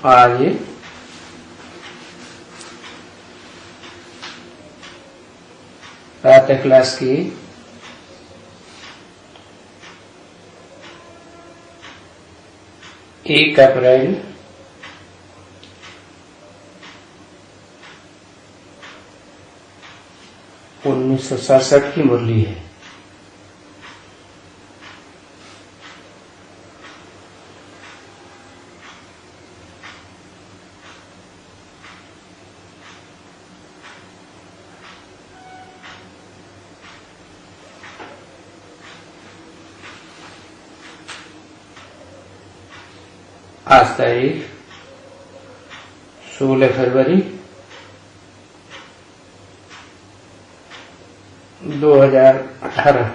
आज प्रातः क्लास की 1 अप्रैल 1967 की मुरली है। आज तारीख 16 फरवरी 2018।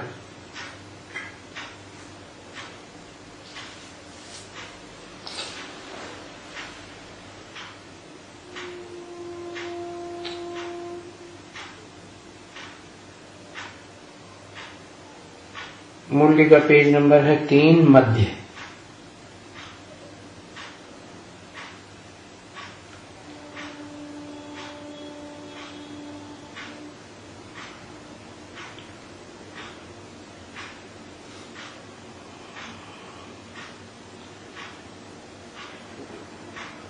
मुरली का पेज नंबर है 3 मध्य।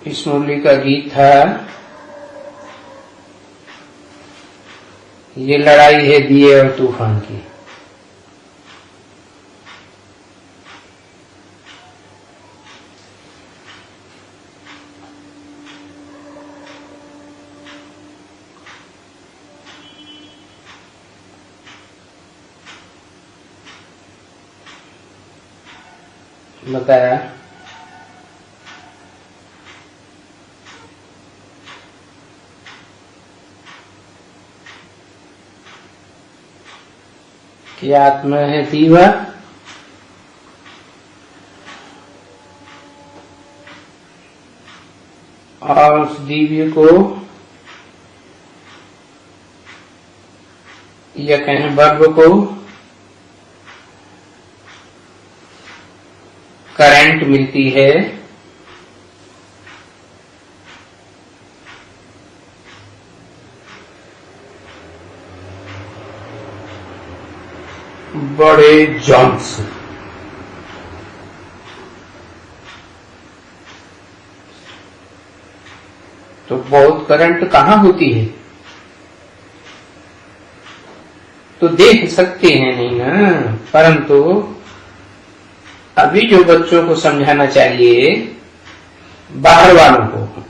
इस मुरली का गीत था, ये लड़ाई है दिए और तूफान की। बताया कि आत्मा है दीवा और उस दीवे को या कहें बल्ब को करंट मिलती है बड़े जॉन्स। तो बहुत करंट कहाँ होती है तो देख सकते हैं नहीं ना, परंतु अभी जो बच्चों को समझाना चाहिए, बाहर वालों को,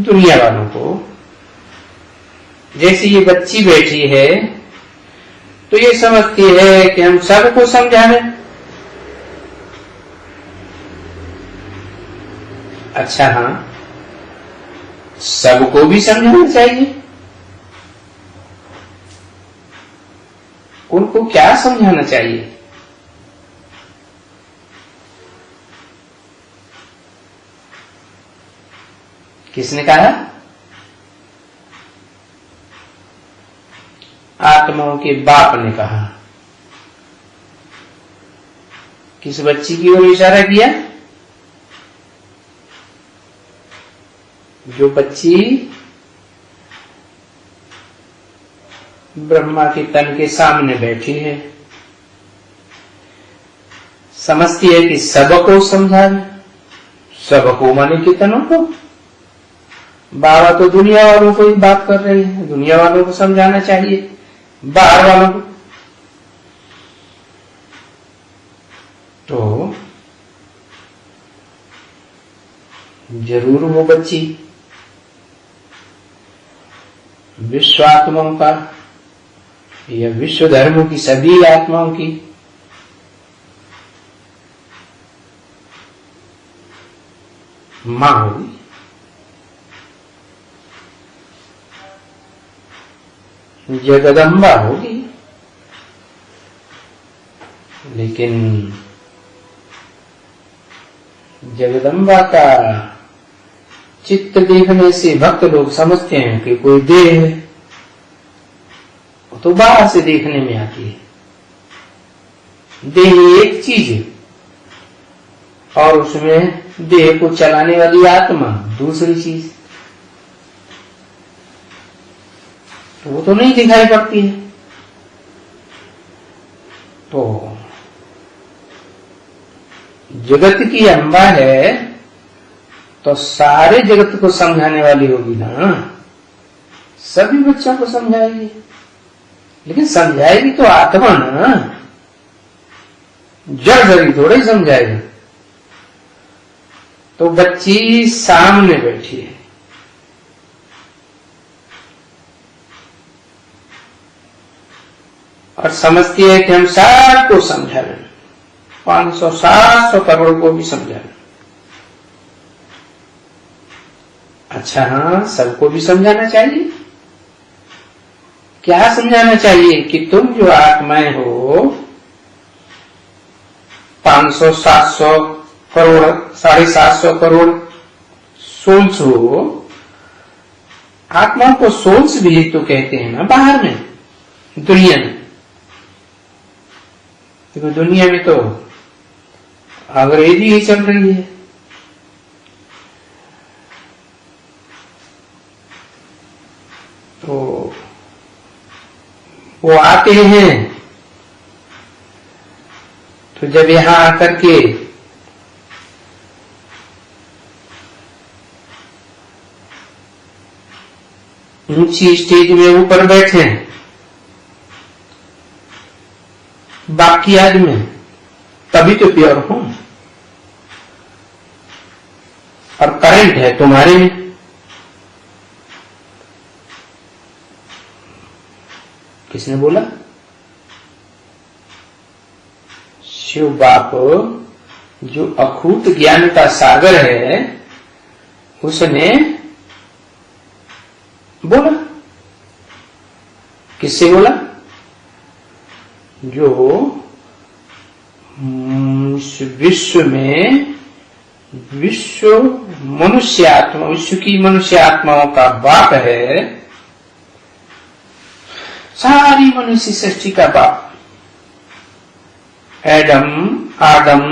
दुनिया वालों को, जैसे ये बच्ची बैठी है तो ये समझती है कि हम सबको समझा रहे। अच्छा हाँ, सबको भी समझाना चाहिए। उनको क्या समझाना चाहिए? किसने कहा? आत्माओं के बाप ने कहा। किस बच्ची की ओर इशारा किया? जो बच्ची ब्रह्मा के तन के सामने बैठी है, समझती है कि सबको समझा रहे। सबको माने कितनों को? बाबा तो दुनिया वालों को ही बात कर रहे हैं, दुनिया वालों को समझाना चाहिए, बाहर वालों को। तो जरूर वो बच्ची विश्व आत्माओं का या विश्व धर्मों की सभी आत्माओं की मां होगी। जगदम्बा होगी। लेकिन जगदम्बा का चित्त देखने से भक्त लोग समझते हैं कि कोई देह है, तो बाहर से देखने में आती है। देह एक चीज है, और उसमें देह को चलाने वाली आत्मा दूसरी चीज, तो वो तो नहीं दिखाई पड़ती है। तो जगत की अम्बा है तो सारे जगत को समझाने वाली होगी ना, सभी बच्चों को समझाएगी, लेकिन समझाएगी तो आत्मा ना, जड़ शरीर थोड़ा ही समझाएगा। तो बच्ची सामने बैठी है, और समझती है कि हम सबको समझा रहे, 500-700 करोड़ को भी समझा रहे। अच्छा हाँ, सबको भी समझाना चाहिए। क्या समझाना चाहिए कि तुम जो आत्माएं हो 500-700 करोड़ 750 करोड़ सोल्स हो, आत्मा को सोल्स भी तो कहते हैं ना बाहर में, दुनिया में। देखो दुनिया में तो अंग्रेजी ही चल रही है, तो वो आते हैं, तो जब यहां आकर के ऊंची स्टेज में ऊपर बैठे बाकी आदमी, तभी तो प्योर हूं। और करंट है तुम्हारे में, किसने बोला? शिव बाप जो अखूट ज्ञान का सागर है, उसने बोला। किससे बोला? जो विश्व में विश्व मनुष्य आत्मा, विश्व की मनुष्य आत्माओं का बाप है, सारी मनुष्य सृष्टि का बाप। एडम, आदम,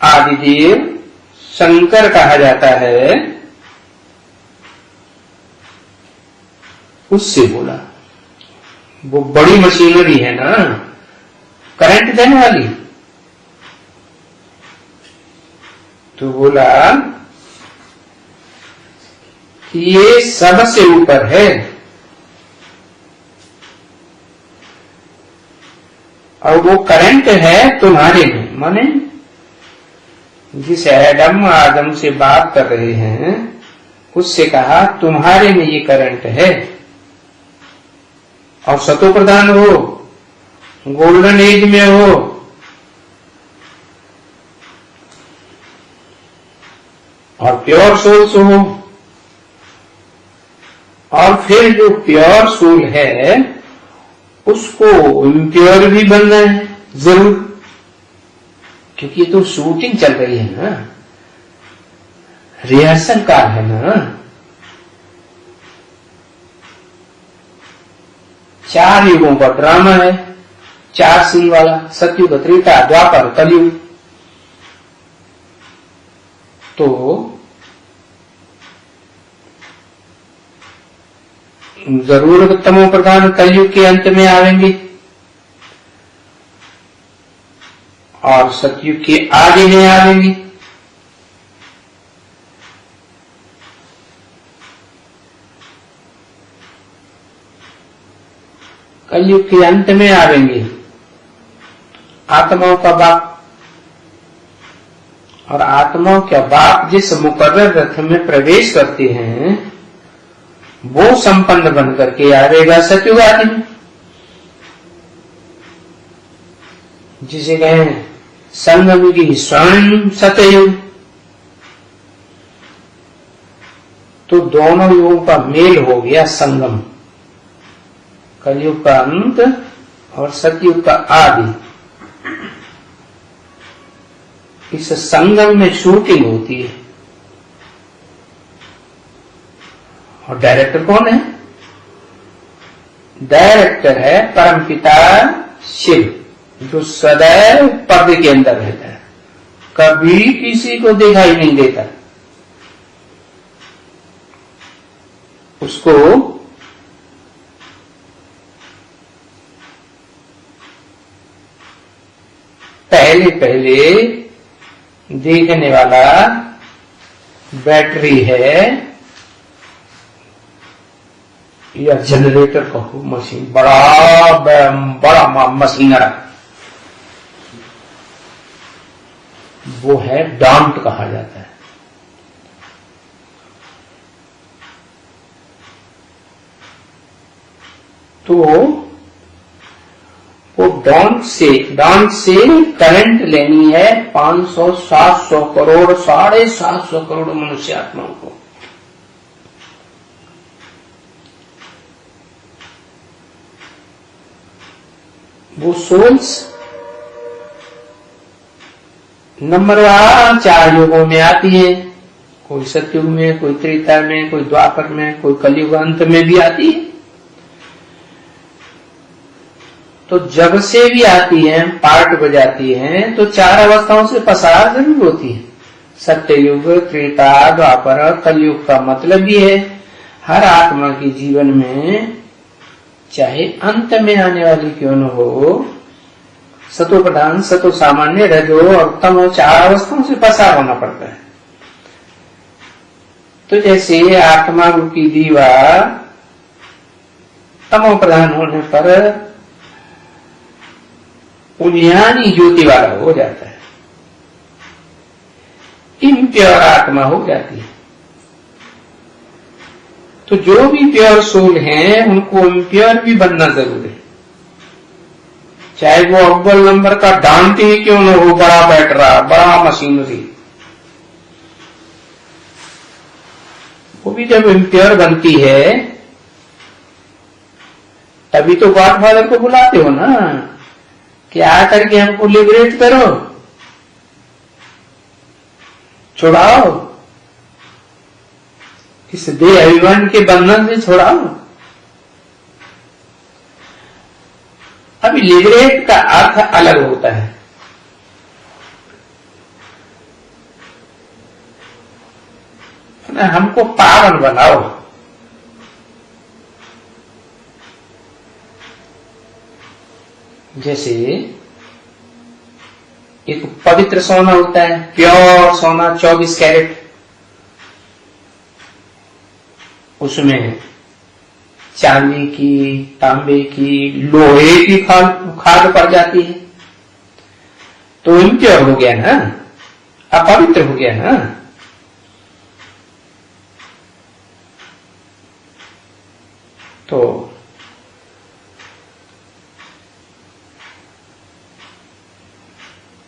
आदिदेव, शंकर कहा जाता है, उससे बोला। वो बड़ी मशीनरी है ना, करंट देने वाली, तो बोला कि ये सबसे ऊपर है, और वो करंट है तुम्हारे में। माने जिस एडम आदम से बात कर रहे हैं, उससे कहा तुम्हारे में ये करंट है, और सतो प्रधान हो, गोल्डन एज में हो, और प्योर सोल्स हो। और फिर जो प्योर सोल है उसको इम्प्योर भी बनना है जरूर, क्योंकि ये तो शूटिंग चल रही है ना, रिहर्सल का है ना। 4 युगों का ड्रामा है, 4 सीन वाला, सतयुग, त्रेता, द्वापर, कलयुग। तो जरूर तमो प्रधान कलयुग के अंत में आएंगे, और सतयुग के आगे में आएंगे। कलयुग के अंत में आएंगे आत्माओं का बाप, और आत्माओं का बाप जिस मुकर्रर रथ में प्रवेश करते हैं, वो संपन्न बन करके आएगा सतयुग आदि में, जिसे कहें संगम की स्वर्ण सतयुग। तो दोनों युगों का मेल हो गया संगम, कलयुग का अंत और सतयुग का आदि। इस संगम में शूटिंग होती है, और डायरेक्टर कौन है? डायरेक्टर है परमपिता शिव, जो सदैव पर्दे के अंदर रहता है, कभी किसी को दिखाई नहीं देता। उसको पहले पहले देखने वाला बैटरी है या जनरेटर कहो, मशीन, बड़ा मशीनरा, वो है डांट कहा जाता है। तो वो डांट से करंट लेनी है 500, 700 करोड़, 750 करोड़ मनुष्य आत्माओं को। वो सोल्स नंबरवार 4 युगों में आती है, कोई सतयुग में, कोई त्रेता में, कोई द्वापर में, कोई कलयुग अंत में भी आती है। तो जब से भी आती है, पार्ट बजाती है, तो 4 अवस्थाओं से पसार जरूर होती है। सत्ययुग, त्रेता, द्वापर, कलयुग का मतलब ये है हर आत्मा के जीवन में, चाहे अंत में आने वाली क्यों न हो, सतो प्रधान, सतो सामान्य, रजो और तमो 4 अवस्थाओं से पसार होना पड़ता है। तो जैसे आत्मा रूपी दीवा तमो प्रधान होने पर उन्यानी ज्योति वाला हो जाता है, इम्प्योर आत्मा हो जाती है। तो जो भी प्योर सोल हैं उनको इम्प्योर भी बनना जरूरी है, चाहे वो अव्वल नंबर का डांट ही क्यों न हो, बड़ा बैटरा, बड़ा मशीनरी, वो भी जब इम्प्योर बनती है तभी तो गॉडफादर को बुलाते हो ना कि आकर के हमको लिबरेट करो, छुड़ाओ, इस देह अभिमान के बंधन से छुड़ाओ। अभी लिबरेट का अर्थ अलग होता है। हमको पावन बनाओ, जैसे एक पवित्र सोना होता है, प्योर सोना 24 कैरेट, उसमें चांदी की, तांबे की, लोहे की खाद पड़ जाती है, तो इम्प्योर हो गया ना, अपवित्र हो गया ना। तो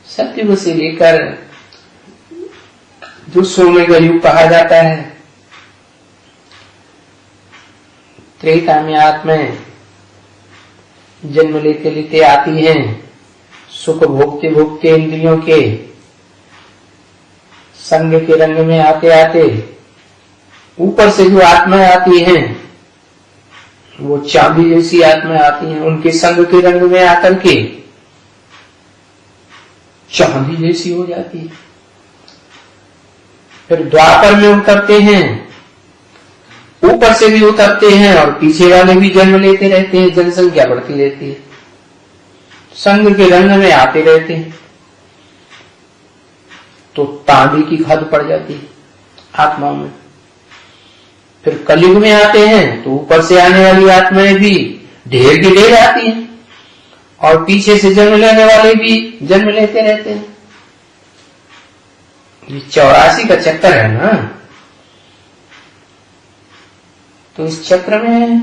सतयुग से लेकर जो सोने का युग कहा जाता है, त्रेता में आत्माएं जन्म लेते लेते आती हैं, सुख भोगते भोगते इंद्रियों के संग के रंग में आते आते ऊपर से जो आत्माएं आती हैं वो चांदी जैसी आत्माएं आती हैं, उनके संग के रंग में आकर के चांदी जैसी हो जाती है। फिर द्वापर में उतरते हैं, ऊपर से भी उतरते हैं और पीछे वाले भी जन्म लेते रहते हैं, जनसंख्या बढ़ती रहती है, संग के रंग में आते रहते हैं, तो तांबे की खाद पड़ जाती है आत्मा में। फिर कलयुग में आते हैं तो ऊपर से आने वाली आत्माएं भी ढेर की ढेर आती हैं और पीछे से जन्म लेने वाले भी जन्म लेते रहते हैं। ये 84 का चक्कर है ना। तो इस चक्र में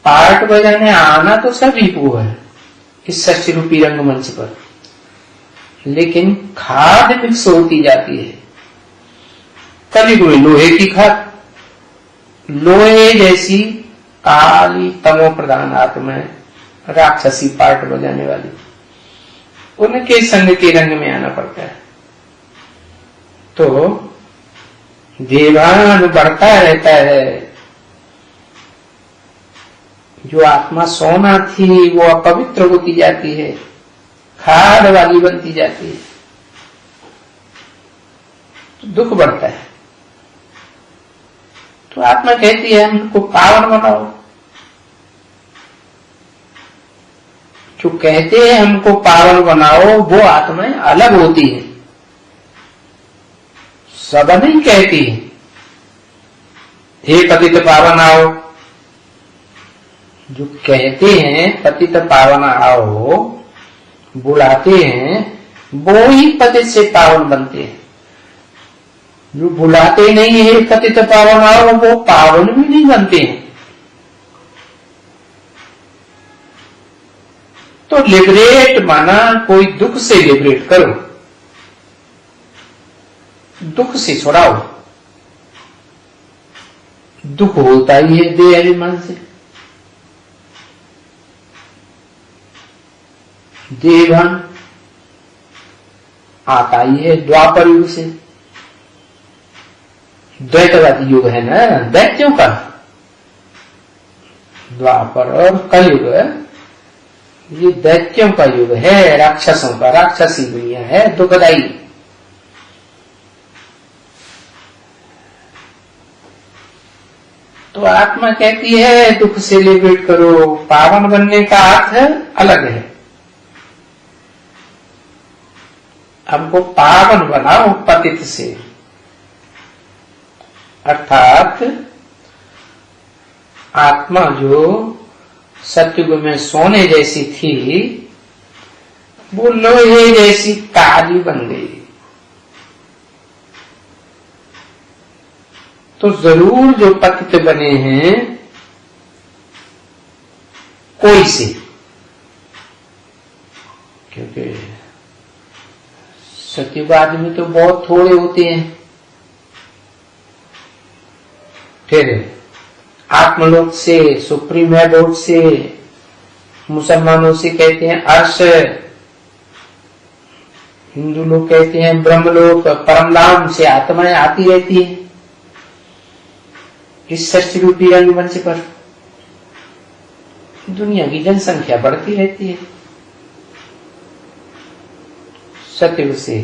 पार्ट बजाने आना तो सभी को है इस सच रूपी रंगमंच पर, लेकिन खाद मिक्स होती जाती है। कलयुग में लोहे की खाद, लोहे जैसी काली तमो प्रधान आत्मा, राक्षसी पार्ट बजाने वाली, उनके संग के रंग में आना पड़ता है। तो देवान बढ़ता रहता है। जो आत्मा सोना थी वो अपवित्र होती जाती है, खाद वाली बनती जाती है। तो दुख बढ़ता है। तो आत्मा कहती है हमको पावन बनाओ। जो कहते हैं हमको पावन बनाओ वो आत्माएं अलग होती है, सब नहीं कहती है। हे पतित पावन आओ, जो कहते हैं पतित पावन आओ, बुलाते हैं, वो ही पतित से पावन बनते हैं। जो बुलाते नहीं है पतित पावन आओ, वो पावन भी नहीं बनते हैं। तो लिबरेट माना कोई दुख से लिबरेट करो, दुख से छुड़ाओ। दुख होता ही है देह अभिमान से, देहभान आता ही है द्वापर युग से। द्वैतवादी युग है ना दैत्यों का, द्वापर और कलयुग ये दैत्यों का युग है, राक्षसों का, राक्षसी दुनिया है, दुखदाई। तो आत्मा कहती है दुख से लिबरेट करो। पावन बनने का अर्थ अलग है। हमको पावन बनाओ पतित से, अर्थात आत्मा जो सतयुग में सोने जैसी थी वो लोहे जैसी काली बन गई। तो जरूर जो पतित बने हैं कोई से, क्योंकि सतयुग आदमी तो बहुत थोड़े होते हैं। फिर आत्मलोक से, सुप्रीम एबोर्ड से, मुसलमानों से कहते हैं अर्श, हिंदू लोग कहते हैं ब्रह्मलोक, परमधाम से आत्माएं आती रहती है इस सृष्टि रूपी रंगमंच पर। दुनिया की जनसंख्या बढ़ती रहती है। सतयुग से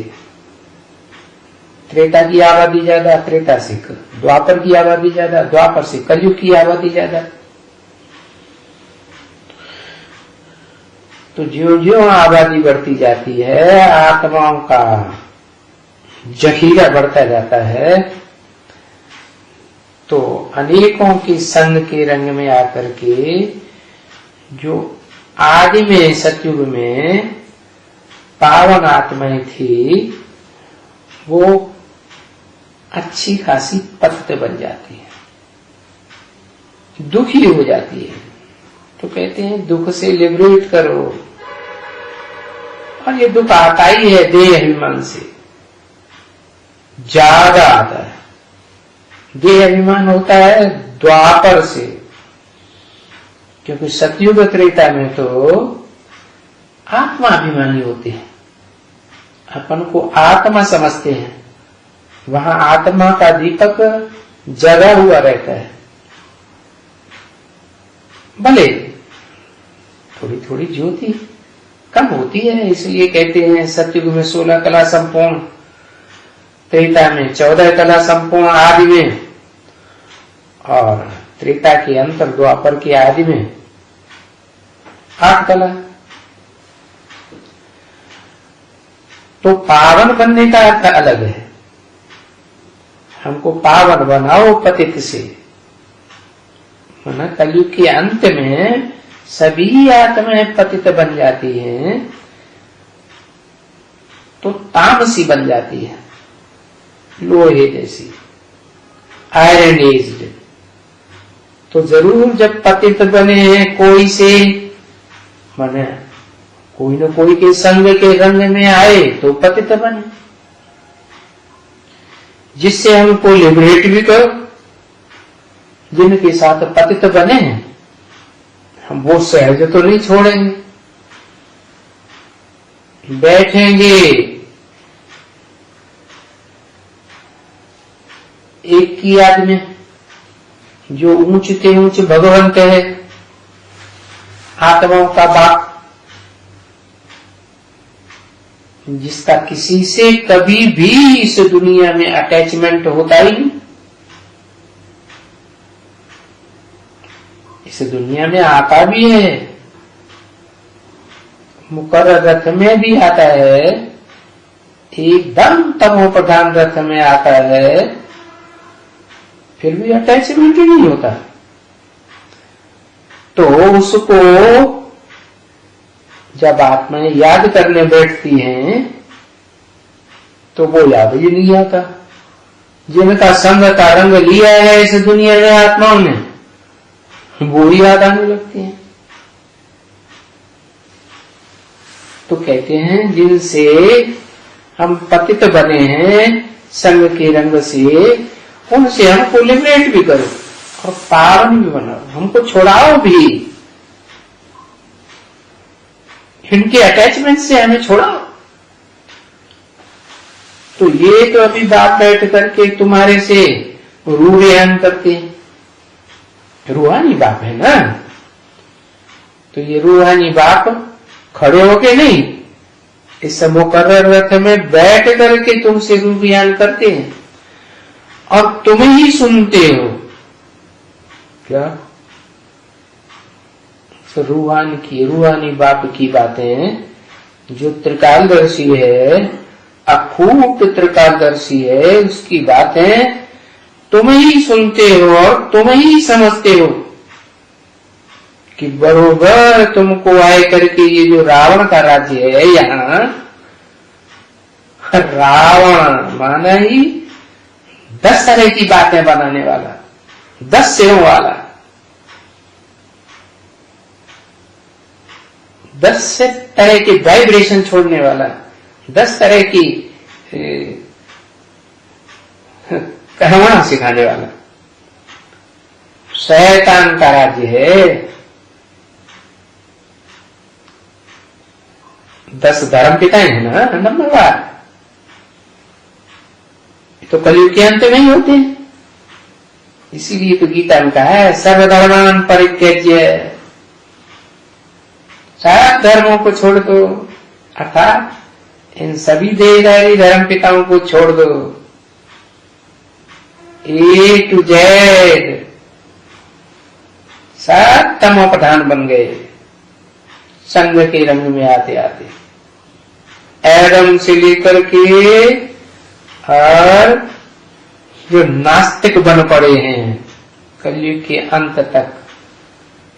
त्रेता की आबादी ज्यादा, त्रेता से द्वापर की आबादी ज्यादा, द्वापर से कलयुग की आबादी ज्यादा। तो ज्यों ज्यों आबादी बढ़ती जाती है, आत्माओं का जखीरा बढ़ता जाता है, तो अनेकों की संग के रंग में आकर के जो आदि में सतयुग में पावन आत्माएं थी वो अच्छी खासी पतित बन जाती है, दुखी हो जाती है। तो कहते हैं दुख से लिबरेट करो। और ये दुख आता ही है देह अभिमान से, ज्यादा आता है। देह अभिमान होता है द्वापर से, क्योंकि सतयुग त्रेता में तो आत्मा अभिमानी होते हैं, अपन को आत्मा समझते हैं। वहां आत्मा का दीपक जगा हुआ रहता है, भले थोड़ी थोड़ी ज्योति कम होती है। इसलिए कहते हैं सतयुग में 16 कला संपूर्ण, त्रेता में 14 कला संपूर्ण आदि में, और त्रेता के अंतर द्वापर के आदि में 8 कला। तो पावन बनने का अर्थ अलग है। हमको पावन बनाओ पतित से, माना कलयुग के अंत में सभी आत्माएं पतित बन जाती हैं तो तामसी बन जाती है, लोहे जैसी, आयरन एज्ड। तो जरूर जब पतित बने हैं कोई से, माने कोई न कोई के संग के रंग में आए तो पतित बने, जिससे हमको लिबरेट भी करो। जिनके साथ पतित बने हैं हम वो सहज तो नहीं छोड़ेंगे, बैठेंगे। एक की याद में जो ऊंचते ऊंच भगवंत है, आत्माओं का बाप, जिसका किसी से कभी भी इस दुनिया में अटैचमेंट होता ही नहीं। इस दुनिया में आता भी है, मुकर्रर रथ में भी आता है, एकदम तमो प्रधान रथ में आता है, फिर भी अटैचमेंट ही नहीं होता। तो उसको जब आत्माएं याद करने बैठती हैं तो वो याद ही नहीं आता। जिनका संग का रंग लिया है इस दुनिया में आत्माओं ने, वो ही याद आने लगती हैं। तो कहते हैं जिनसे हम पतित बने हैं संग के रंग से, उनसे हमको लिबरेट भी करो और पावन भी बनाओ, हमको छोड़ाओ भी, इनके अटैचमेंट से हमें छोड़ाओ। तो ये तो अभी बाप बैठ करके तुम्हारे से रूहान करते हैं, रूहानी बाप है ना। तो ये रूहानी बाप खड़े होके नहीं, इस मुकर्रर रथ में बैठ करके तुमसे रूहान करते हैं और तुम ही सुनते हो। क्या रूहानी बाप की बातें, जो त्रिकालदर्शी है, अखूट त्रिकालदर्शी है, उसकी बातें तुम ही सुनते हो और तुम ही समझते हो कि बरोबर तुमको आए करके ये जो रावण का राज्य है, यहाँ रावण माना ही 10 तरह की बातें बनाने वाला, 10 सिरों वाला, 10 तरह के वाइब्रेशन छोड़ने वाला, 10 तरह की कहना सिखाने वाला शैतान का राज्य है। 10 धर्म पिताएं हैं ना नंबरवार, तो कलयुग के अंत में ही होते हैं। इसीलिए तो गीता में कहा है सर्वधर्मान परित्यज्य, सारे धर्मों को छोड़ दो, अर्थात इन सभी देहधारी धर्म पिताओं को छोड़ दो, A to Z सब तमो प्रधान बन गए संग के रंग में आते आते, एडम से लेकर के और जो नास्तिक बन पड़े हैं कलयुग के अंत तक,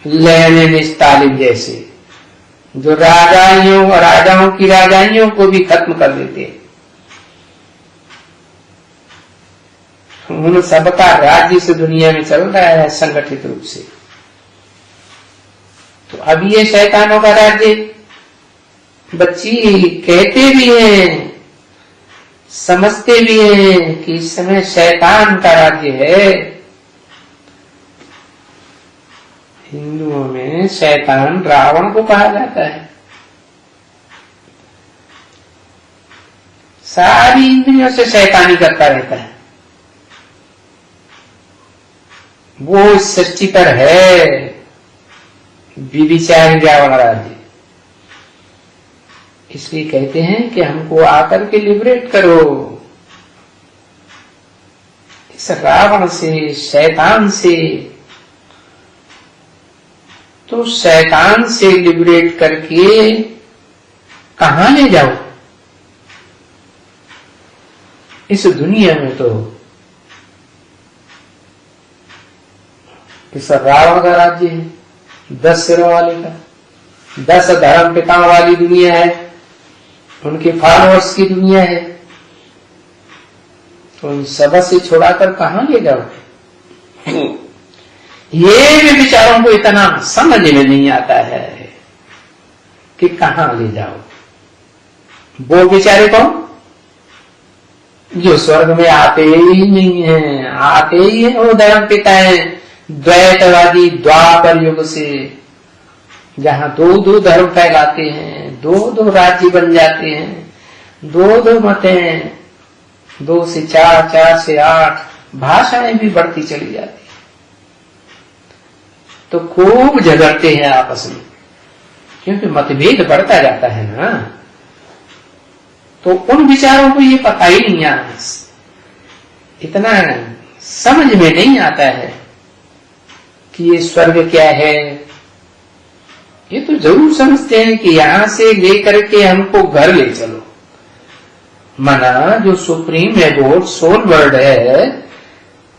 लेनिन स्टालिन जैसे, जो राजाओं की राजाइयों को भी खत्म कर देते हैं। उन सबका राज्य इस दुनिया में चल रहा है संगठित रूप से। तो अब ये शैतानों का राज्य, बच्ची कहते भी हैं, समझते भी हैं कि इस समय शैतान का राज्य है। हिंदुओं में शैतान रावण को कहा जाता है। सारी इंद्रियों से शैतानी करता रहता है, वो इस सृष्टि पर है विविचार रावण राज्य। इसलिए कहते हैं कि हमको आकर के लिबरेट करो इस रावण से, शैतान से। तो शैतान से लिबरेट करके कहां ले जाओ? इस दुनिया में तो इस रावण का राज्य है, 10 सिरों वाले का, 10 धर्म पिताओं वाली दुनिया है, उनके फॉलोअर्स की दुनिया है। तो उन सब से छुड़ाकर कहां ले जाओ? ये भी विचारों को इतना समझ में नहीं आता है कि कहां ले जाओ। वो बेचारे कौन? जो स्वर्ग में आते ही नहीं है, आते ही है वो धर्म पिता है द्वैतवादी द्वापर युग से, जहां 2-2 धर्म फैलाते हैं, 2-2 राज्य बन जाते हैं, 2-2 मतें, 2 से 4, 4 से 8 भाषाएं भी बढ़ती चली जाती है। तो खूब झगड़ते हैं आपस में, क्योंकि मतभेद बढ़ता जाता है ना। तो उन विचारों को ये पता ही नहीं आता, इतना समझ में नहीं आता है कि ये स्वर्ग क्या है। ये तो जरूर समझते हैं कि यहां से लेकर के हमको घर ले चलो, मना जो सुप्रीम एबोर्ड सोल वर्ल्ड है,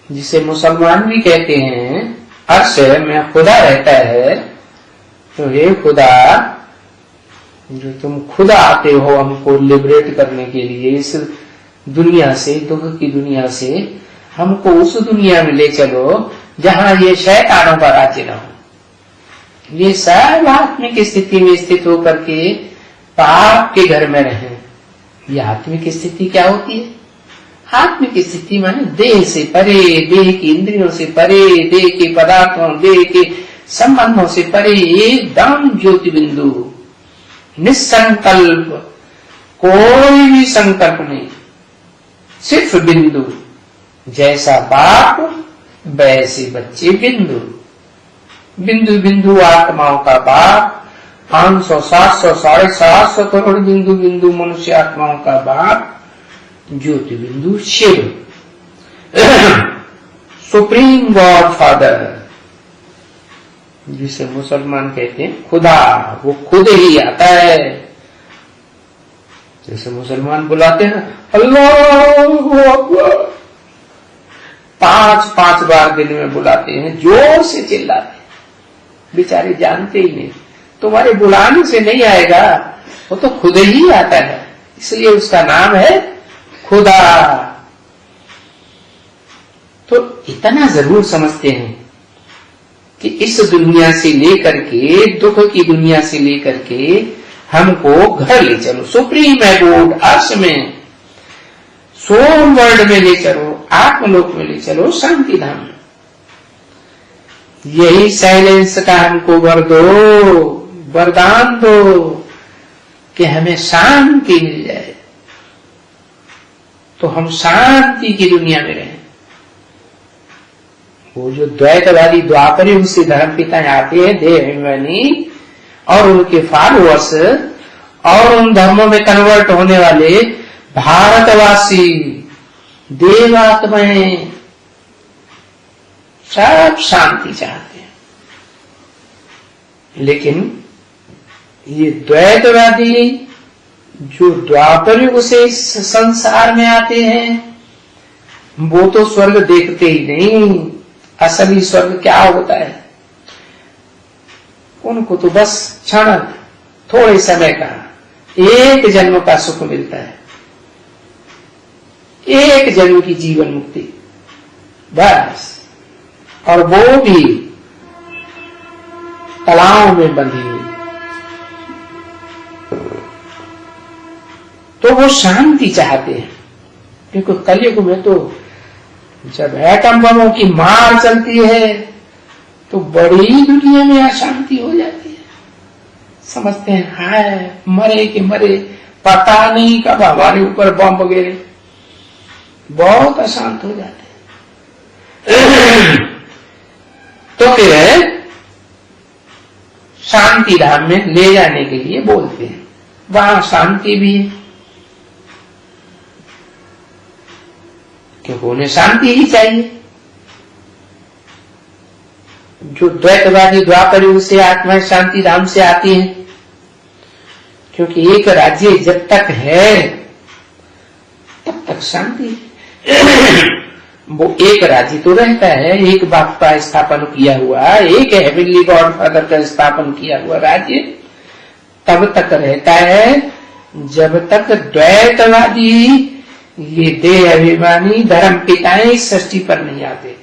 जिसे मुसलमान भी कहते हैं, अर्श में खुदा रहता है। तो हे खुदा, जो तुम खुदा आते हो हमको लिबरेट करने के लिए इस दुनिया से, दुख की दुनिया से, हमको उस दुनिया में ले चलो जहां ये शैतानों का राज्य न हो। ये सब आत्मिक स्थिति में स्थित होकर के पाप के घर में रहे। ये आत्मिक स्थिति क्या होती है? आत्मिक स्थिति माने देह से परे, देह की इंद्रियों से परे, देह के पदार्थों, देह के संबंधों से परे, एकदम ज्योति बिंदु, निसंकल्प, कोई भी संकल्प नहीं, सिर्फ बिंदु। जैसा बाप वैसे बच्चे बिंदु, बिंदु बिंदु आत्माओं का बाप, 500, 700, 750 करोड़ बिंदु बिंदु मनुष्य आत्माओं का बाप ज्योति बिंदु शिव, सुप्रीम गॉड फादर, जिसे मुसलमान कहते हैं खुदा। वो खुद ही आता है। जैसे मुसलमान बुलाते हैं अल्लाह अकबर, 5-5 बार दिन में बुलाते हैं, जोर से चिल्लाते हैं, बेचारे जानते ही नहीं। तुम्हारे बुलाने से नहीं आएगा, वो तो खुद ही आता है, इसलिए उसका नाम है खुदा। तो इतना जरूर समझते हैं कि इस दुनिया से लेकर के, दुख की दुनिया से लेकर के हमको घर ले चलो, सुप्रीम एबोर्ड अर्श में, सोल वर्ल्ड में ले चलो, आत्मलोक में ले चलो, शांति धाम में। यही साइलेंस का हमको वर दो, वरदान दो कि हमें शांति मिल जाए, तो हम शांति की दुनिया में रहें। वो जो द्वैतवादी द्वापर युग से धर्म पिता आते हैं, देवानी और उनके फॉलोअर्स और उन धर्मों में कन्वर्ट होने वाले भारतवासी देवात्माएं सब शांति चाहते हैं, लेकिन ये द्वैतवादी जो द्वापर युग से इस संसार में आते हैं, वो तो स्वर्ग देखते ही नहीं। असली स्वर्ग क्या होता है? उनको तो बस क्षण, थोड़े समय का, एक जन्म का सुख मिलता है, एक जन्म की जीवन मुक्ति बस, और वो भी कलाओं में बंधी हुई। तो वो शांति चाहते हैं, क्योंकि कलयुग में तो जब एटम बमों की मार चलती है तो बड़ी दुनिया में अशांति हो जाती है। समझते हैं हाय मरे के मरे, पता नहीं कब हमारे ऊपर बम गिरे, बहुत अशांत हो जाते हैं। तो फिर शांति धाम में ले जाने के लिए बोलते हैं, वहां शांति भी है, क्योंकि उन्हें शांति ही चाहिए। जो द्वैतवादी द्वापर युग से आत्माएं शांति धाम से आती हैं, क्योंकि एक राज्य जब तक है तब तक शांति है। वो एक राज्य तो रहता है, एक बाप का स्थापन किया हुआ, एक हेवनली गॉड फादर का स्थापन किया हुआ राज्य तब तक रहता है जब तक द्वैतवादी, ये देह अभिमानी धर्म पिताएं सृष्टि पर नहीं आते।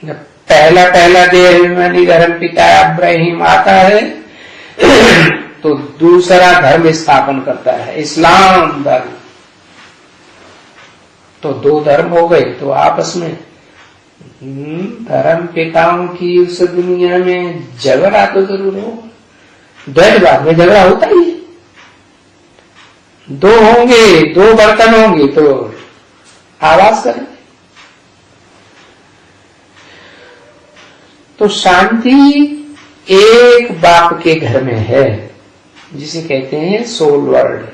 जब पहला देह अभिमानी धर्म पिता अब्राहिम आता है तो दूसरा धर्म स्थापन करता है, इस्लाम धर्म। तो 2 धर्म हो गए, तो आपस में धर्म पिताओं की उस दुनिया में झगड़ा तो जरूर हो, द्वैतवाद में झगड़ा होता ही है। 2 होंगे, 2 बर्तन होंगे तो आवाज करेंगे। तो शांति एक बाप के घर में है, जिसे कहते हैं सोल वर्ल्ड,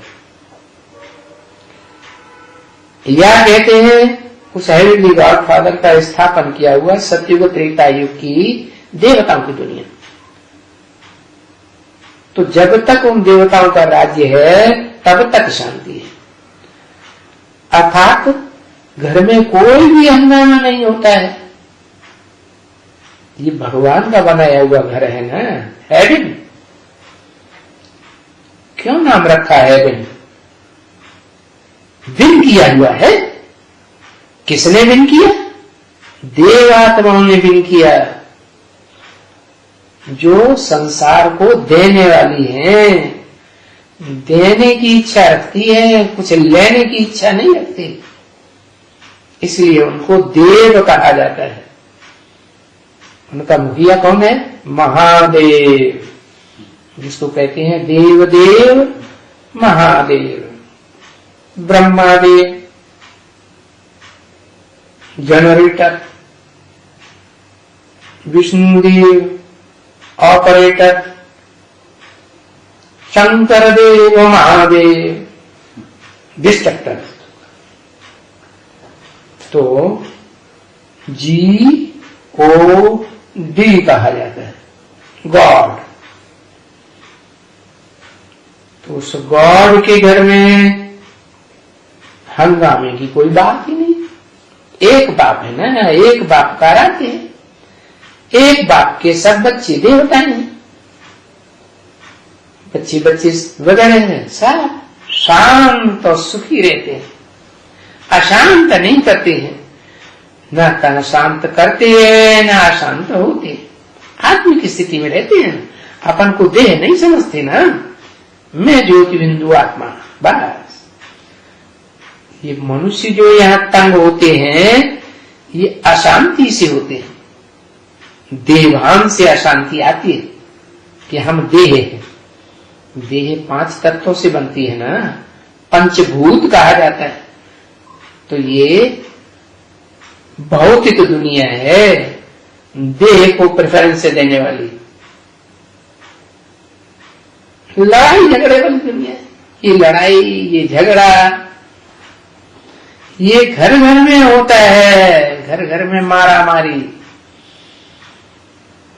या कहते हैं उस हेवनली गॉड फादर का स्थापन किया हुआ सतयुग त्रेता युग की देवताओं की दुनिया। तो जब तक उन देवताओं का राज्य है तब तक शांति है, अर्थात घर में कोई भी हंगामा नहीं होता है। ये भगवान का बनाया हुआ घर है ना, हेवन। क्यों नाम रखा है हेवन? विन किया हुआ है। किसने विन किया? देवात्माओं ने विन किया, जो संसार को देने वाली है, देने की इच्छा रखती है, कुछ लेने की इच्छा नहीं रखती, इसलिए उनको देव कहा जाता है। उनका मुखिया कौन है? महादेव, जिसको कहते हैं देव देव महादेव। ब्रह्मादेव जनरेटर, विष्णुदेव ऑपरेटर, शंकर देव महादेव डिस्ट्रक्टर। तो GOD कहा जाता है, गॉड। तो उस गॉड के घर में हंगामे की कोई बात ही नहीं। एक बाप है ना, एक बाप का राज्य है, एक बाप के सब बच्चे देवता हैं, बच्चे वगैरह हैं, सब शांत और सुखी रहते हैं, अशांत नहीं करते हैं, न तन शांत करते हैं न अशांत होते हैं, आत्मिक स्थिति में रहते हैं। अपन को देह नहीं समझते ना, मैं ज्योति बिंदु आत्मा, बस। ये मनुष्य जो यहाँ तंग होते हैं, ये अशांति से होते हैं, देवान से अशांति आती है कि हम देह हैं। देह 5 तत्वों से बनती है ना, पंचभूत कहा जाता है। तो ये भौतिक दुनिया है, देह को प्रेफरेंस देने वाली, लड़ाई झगड़े वाली दुनिया है। ये लड़ाई, ये झगड़ा, ये घर घर में होता है, घर घर में मारा मारी,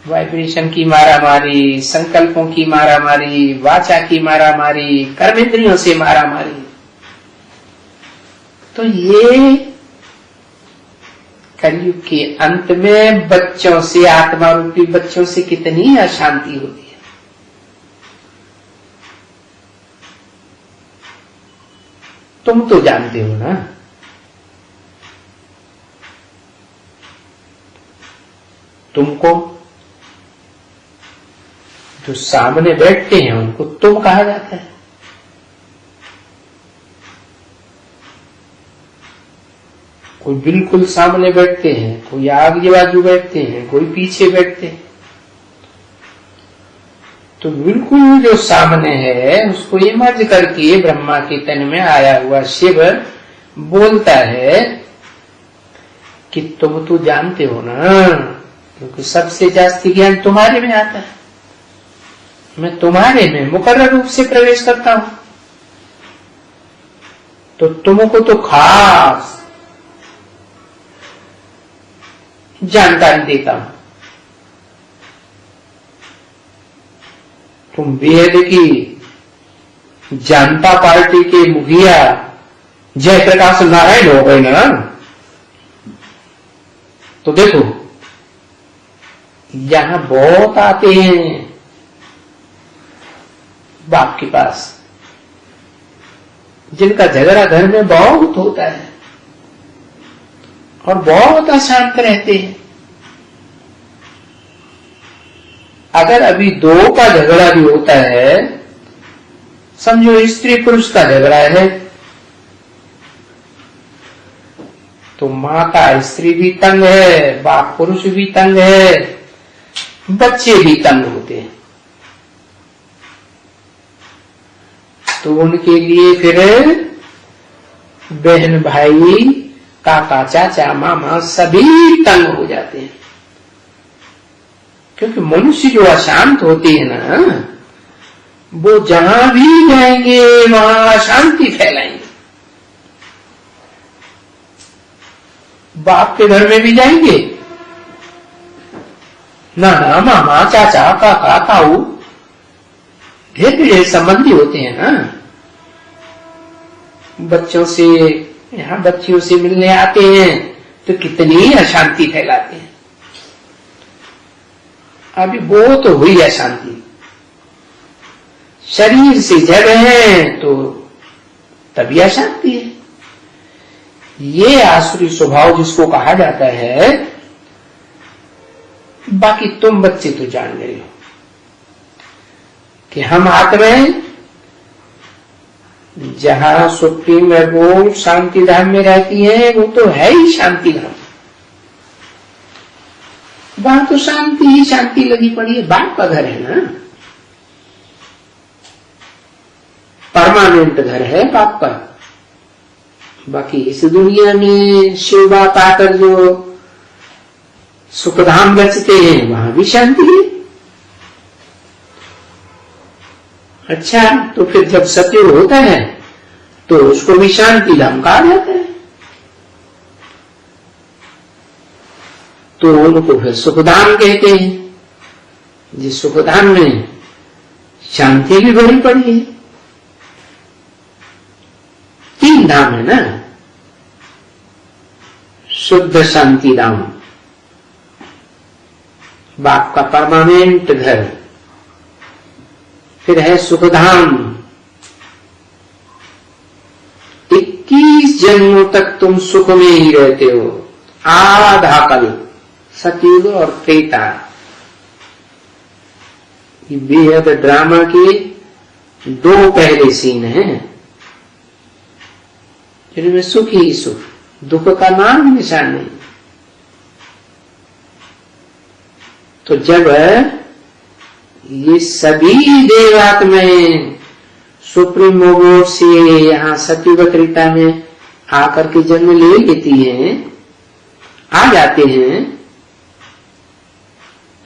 वाइब्रेशन की मारा मारी, संकल्पों की मारा मारी, वाचा की मारा मारी, कर्मेंद्रियों से मारा मारी। तो ये कलयुग के अंत में बच्चों से, आत्मा रूपी बच्चों से कितनी अशांति होती है। तुम तो जानते हो ना, तुमको जो सामने बैठते हैं उनको तुम कहा जाता है। कोई बिल्कुल सामने बैठते हैं, कोई आगे बाजू बैठते हैं, कोई पीछे बैठते हैं। तो बिल्कुल जो सामने है उसको इमर्ज करके ब्रह्मा के तन में आया हुआ शिव बोलता है कि तुम तो जानते हो ना, क्योंकि सबसे जास्ती ज्ञान तुम्हारे में आता है, मैं तुम्हारे में मुकर्रर रूप से प्रवेश करता हूं, तो तुमको तो खास जानकारी देता हूं। तुम बेहद की जनता पार्टी के मुखिया जयप्रकाश नारायण हो गए ना, तो देखो यहां बहुत आते हैं बाप के पास, जिनका झगड़ा घर में बहुत होता है और बहुत अशांत रहते हैं। अगर अभी 2 का झगड़ा भी होता है, समझो स्त्री पुरुष का झगड़ा है, तो माता स्त्री भी तंग है, बाप पुरुष भी तंग है, बच्चे भी तंग होते हैं। तो उनके लिए फिर बहन भाई, काका चाचा मामा सभी तंग हो जाते हैं, क्योंकि मनुष्य जो अशांत होते हैं ना, वो जहां भी जाएंगे वहां शांति फैलाएंगे। बाप के घर में भी जाएंगे, नाना मामा चाचा काका ताऊ ढेर ढेर संबंधी होते हैं ना। बच्चों से यहाँ बच्चियों से मिलने आते हैं तो कितनी अशांति फैलाते हैं। अभी वो तो हुई अशांति, शरीर से जड़ है तो तभी अशांति है। ये आसुरी स्वभाव जिसको कहा जाता है। बाकी तुम बच्चे तो जान गए हो कि हम आत्माएं जहां सुप्रीम एबोर्ड शांति धाम में रहती है वो तो है ही शांति धाम। वहां तो शांति ही शांति लगी पड़ी है। बाप का घर है ना, परमानेंट घर है बाप का। बाकी इस दुनिया में शिव बाप आकर जो सुखधाम रचते हैं वहां भी शांति है। अच्छा, तो फिर जब सत्युग होता है तो उसको भी शांति धाम कहा जाता है, तो उनको फिर सुखधाम कहते हैं। जिस सुखधाम में शांति भी भरी पड़ी है। 3 धाम है ना, शुद्ध शांति धाम, बाप का परमानेंट घर, फिर है सुखधाम। 21 जन्मों तक तुम सुख में ही रहते हो। आधा कल सतयुग और त्रेता, ये बेहद ड्रामा के 2 पहले सीन हैं जिनमें सुख ही सुख, दुख का नाम निशान नहीं। तो जब ये सभी देवात्माएं सुप्रीम मोड से यहाँ सतयुग त्रेता में आकर के जन्म ले लेती हैं, आ जाते हैं,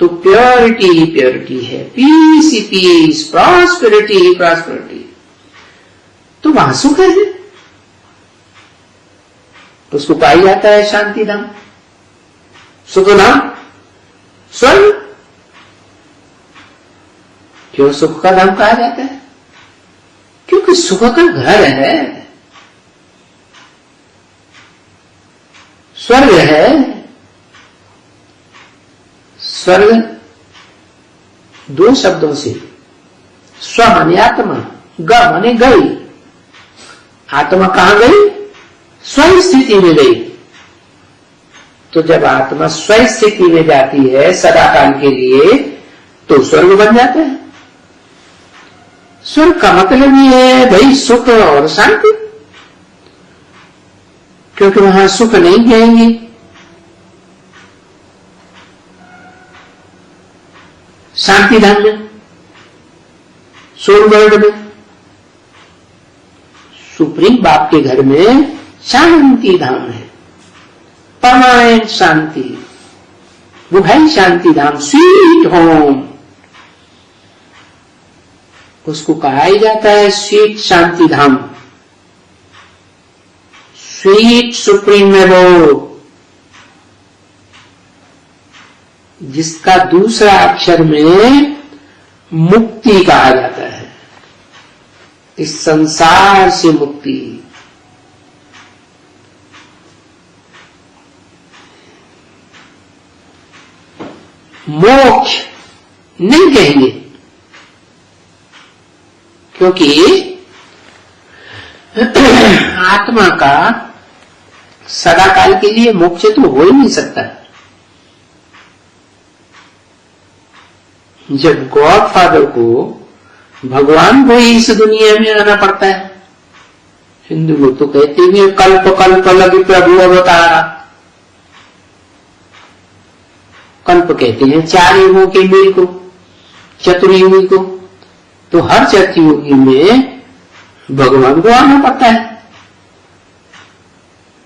तो प्योरिटी ही प्योरिटी है, पीस ही पीस, प्रॉस्पेरिटी ही प्रॉस्पेरिटी, तो वहां सुख है। उसको पाई जाता है शांति धाम, सुख धाम, स्वर्ग। क्यों सुख का धाम कहा जाता है? क्योंकि सुख का घर है, स्वर्ग है। स्वर्ग 2 शब्दों से, स्व माने आत्मा, ग माने गई। आत्मा कहां गई? स्व स्थिति में गई। तो जब आत्मा स्व स्थिति में जाती है सदा काल के लिए, तो स्वर्ग बन जाता है। स्वर्ग का मतलब ये है भाई सुख और शांति, क्योंकि वहां सुख नहीं जाएंगे। शांति धाम में, सोल वर्ल्ड में, सुप्रीम बाप के घर में शांति धाम है, परमानेंट शांति, वो है शांति धाम, स्वीट होम। उसको कहा ही जाता है स्वीट शांति धाम, स्वीट सुप्रीम एबोर्ड, जिसका दूसरा अक्षर में मुक्ति कहा जाता है। इस संसार से मुक्ति, मोक्ष नहीं कहेंगे, क्योंकि आत्मा का सदा काल के लिए मोक्ष तो हो ही नहीं सकता। जब गॉड फादर को, भगवान को ही इस दुनिया में आना पड़ता है। हिंदू लोग तो कहते हैं कल्प कल्प लगे प्रभु अवतारा। कल्प कहते हैं 4 युगों के मेल को, चतुर्युगी को। तो हर चतुर्युगी में भगवान को आना पड़ता है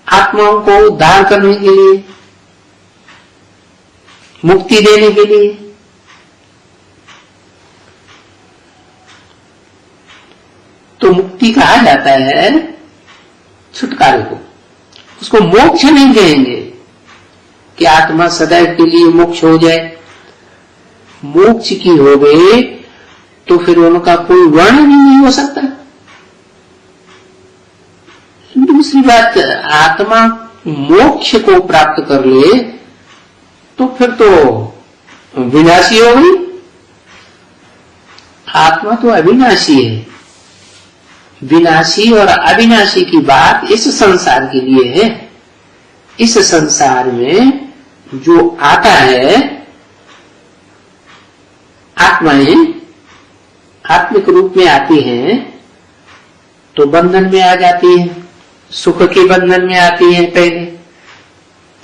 आत्माओं को उद्धार करने के लिए, मुक्ति देने के लिए। तो मुक्ति कहा जाता है छुटकारे को। उसको मोक्ष नहीं कहेंगे कि आत्मा सदैव के लिए मोक्ष हो जाए। मोक्ष की हो गए तो फिर उनका कोई वर्णन ही नहीं हो सकता। दूसरी बात, आत्मा मोक्ष को प्राप्त कर ले तो फिर तो विनाशी हो गई। आत्मा तो अविनाशी है। विनाशी और अविनाशी की बात इस संसार के लिए है। इस संसार में जो आता है, आत्माएं आत्मिक रूप में आती हैं तो बंधन में आ जाती है। सुख के बंधन में आती है पहले,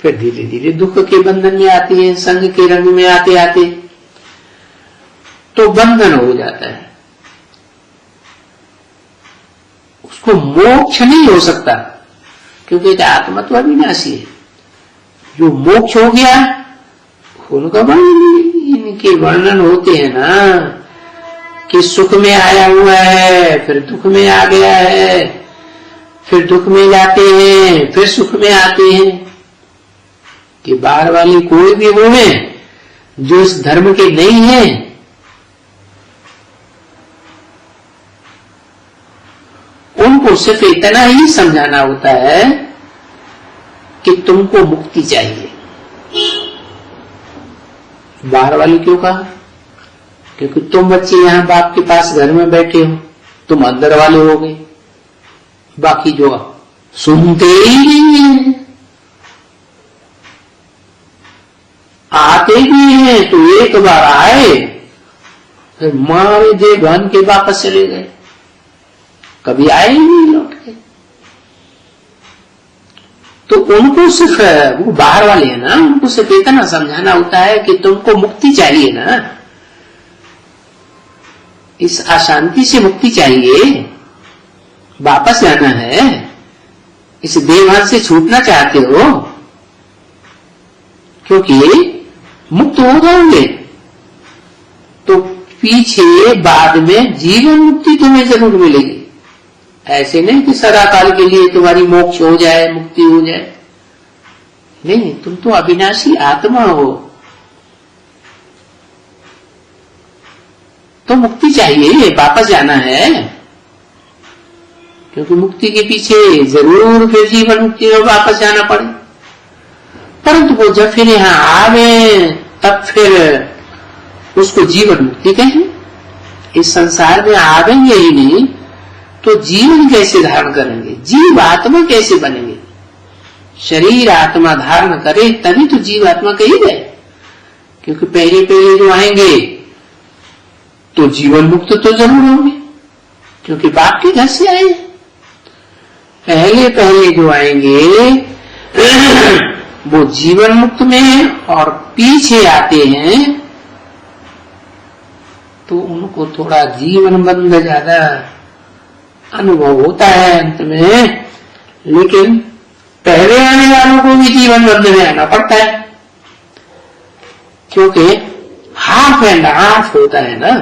फिर धीरे धीरे दुख के बंधन में आती है। संग के रंग में आते आते तो बंधन हो जाता है। उसको मोक्ष नहीं हो सकता क्योंकि आत्मा तो अविनाशी है। जो मोक्ष हो गया उनका इनके वर्णन होते हैं ना कि सुख में आया हुआ है, फिर दुख में आ गया है, फिर दुख में जाते हैं, फिर सुख में आते हैं। कि बाहर वाले कोई भी वो है जो इस धर्म के नहीं है, उनको सिर्फ इतना ही समझाना होता है कि तुमको मुक्ति चाहिए। बाहर वाले क्यों कहा? क्योंकि तुम बच्चे यहां बाप के पास घर में बैठे हो, तुम अंदर वाले हो गए। बाकी जो सुनते ही नहीं है, आते भी हैं तो एक बार आए फिर मारे दे बन के वापस चले गए, कभी आए ही नहीं लौट के। तो उनको सिर्फ, वो बाहर वाले हैं ना, उनको सिर्फ इतना समझाना होता है कि तुमको मुक्ति चाहिए ना, इस अशांति से मुक्ति चाहिए, वापस जाना है, इस देहभान से छूटना चाहते हो, क्योंकि मुक्त हो जाओगे तो पीछे बाद में जीवन मुक्ति तुम्हें जरूर मिलेगी। ऐसे नहीं कि सदा काल के लिए तुम्हारी मोक्ष हो जाए, मुक्ति हो जाए। नहीं, तुम तो अविनाशी आत्मा हो, तो मुक्ति चाहिए, वापस जाना है। क्योंकि मुक्ति के पीछे जरूर फिर जीवन मुक्ति में वापस जाना पड़े। परंतु वो जब फिर यहां आवे तब फिर उसको जीवन मुक्ति कहें। इस संसार में आवेंगे ही नहीं तो जीवन कैसे धारण करेंगे, जीव आत्मा कैसे बनेंगे? शरीर आत्मा धारण करे तभी तो जीव आत्मा कही गए। क्योंकि पहले पहले जो आएंगे तो जीवन मुक्त तो जरूर होंगे, क्योंकि बाप के घर से आए। पहले पहले जो आएंगे वो जीवन मुक्त में, और पीछे आते हैं तो उनको थोड़ा जीवन बंध ज्यादा अनुभव होता है अंत में। लेकिन पहले आने वालों को भी जीवन बंध में आना पड़ता है, क्योंकि हाफ एंड हाफ होता है ना।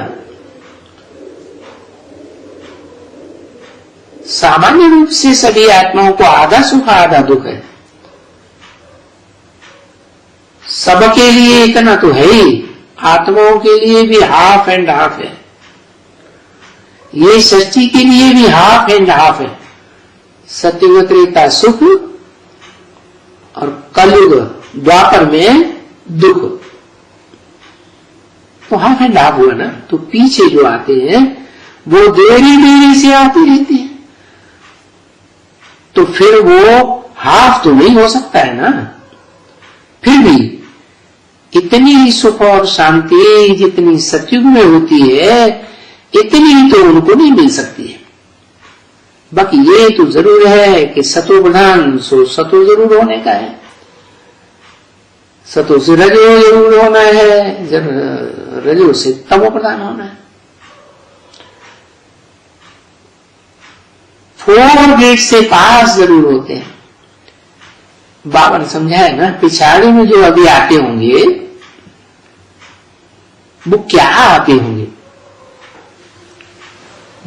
सामान्य रूप से सभी आत्माओं को आधा सुख आधा दुख है। सबके लिए इतना तो है ही, आत्माओं के लिए भी हाफ एंड हाफ है। ये सृष्टि के लिए भी हाफ एंड हाफ है। सत्ययुग त्रेता सुख और कलयुग द्वापर में दुख, तो हाफ एंड हाफ हुआ ना। तो पीछे जो आते हैं वो देरी देरी से आते रहते हैं, तो फिर वो हाफ तो नहीं हो सकता है ना। फिर भी इतनी ही सुख और शांति जितनी सतयुग में होती है इतनी ही तो उनको नहीं मिल सकती है। बाकी ये तो जरूर है कि सतो प्रधान सो सतो जरूर होने का है, सतो से रजो जरूर होना है, रजो से तमो प्रधान होना है। 4 गेट से पास जरूर होते हैं। बाबा ने समझाया ना, पिछाड़ी में जो अभी आते होंगे वो क्या आते होंगे?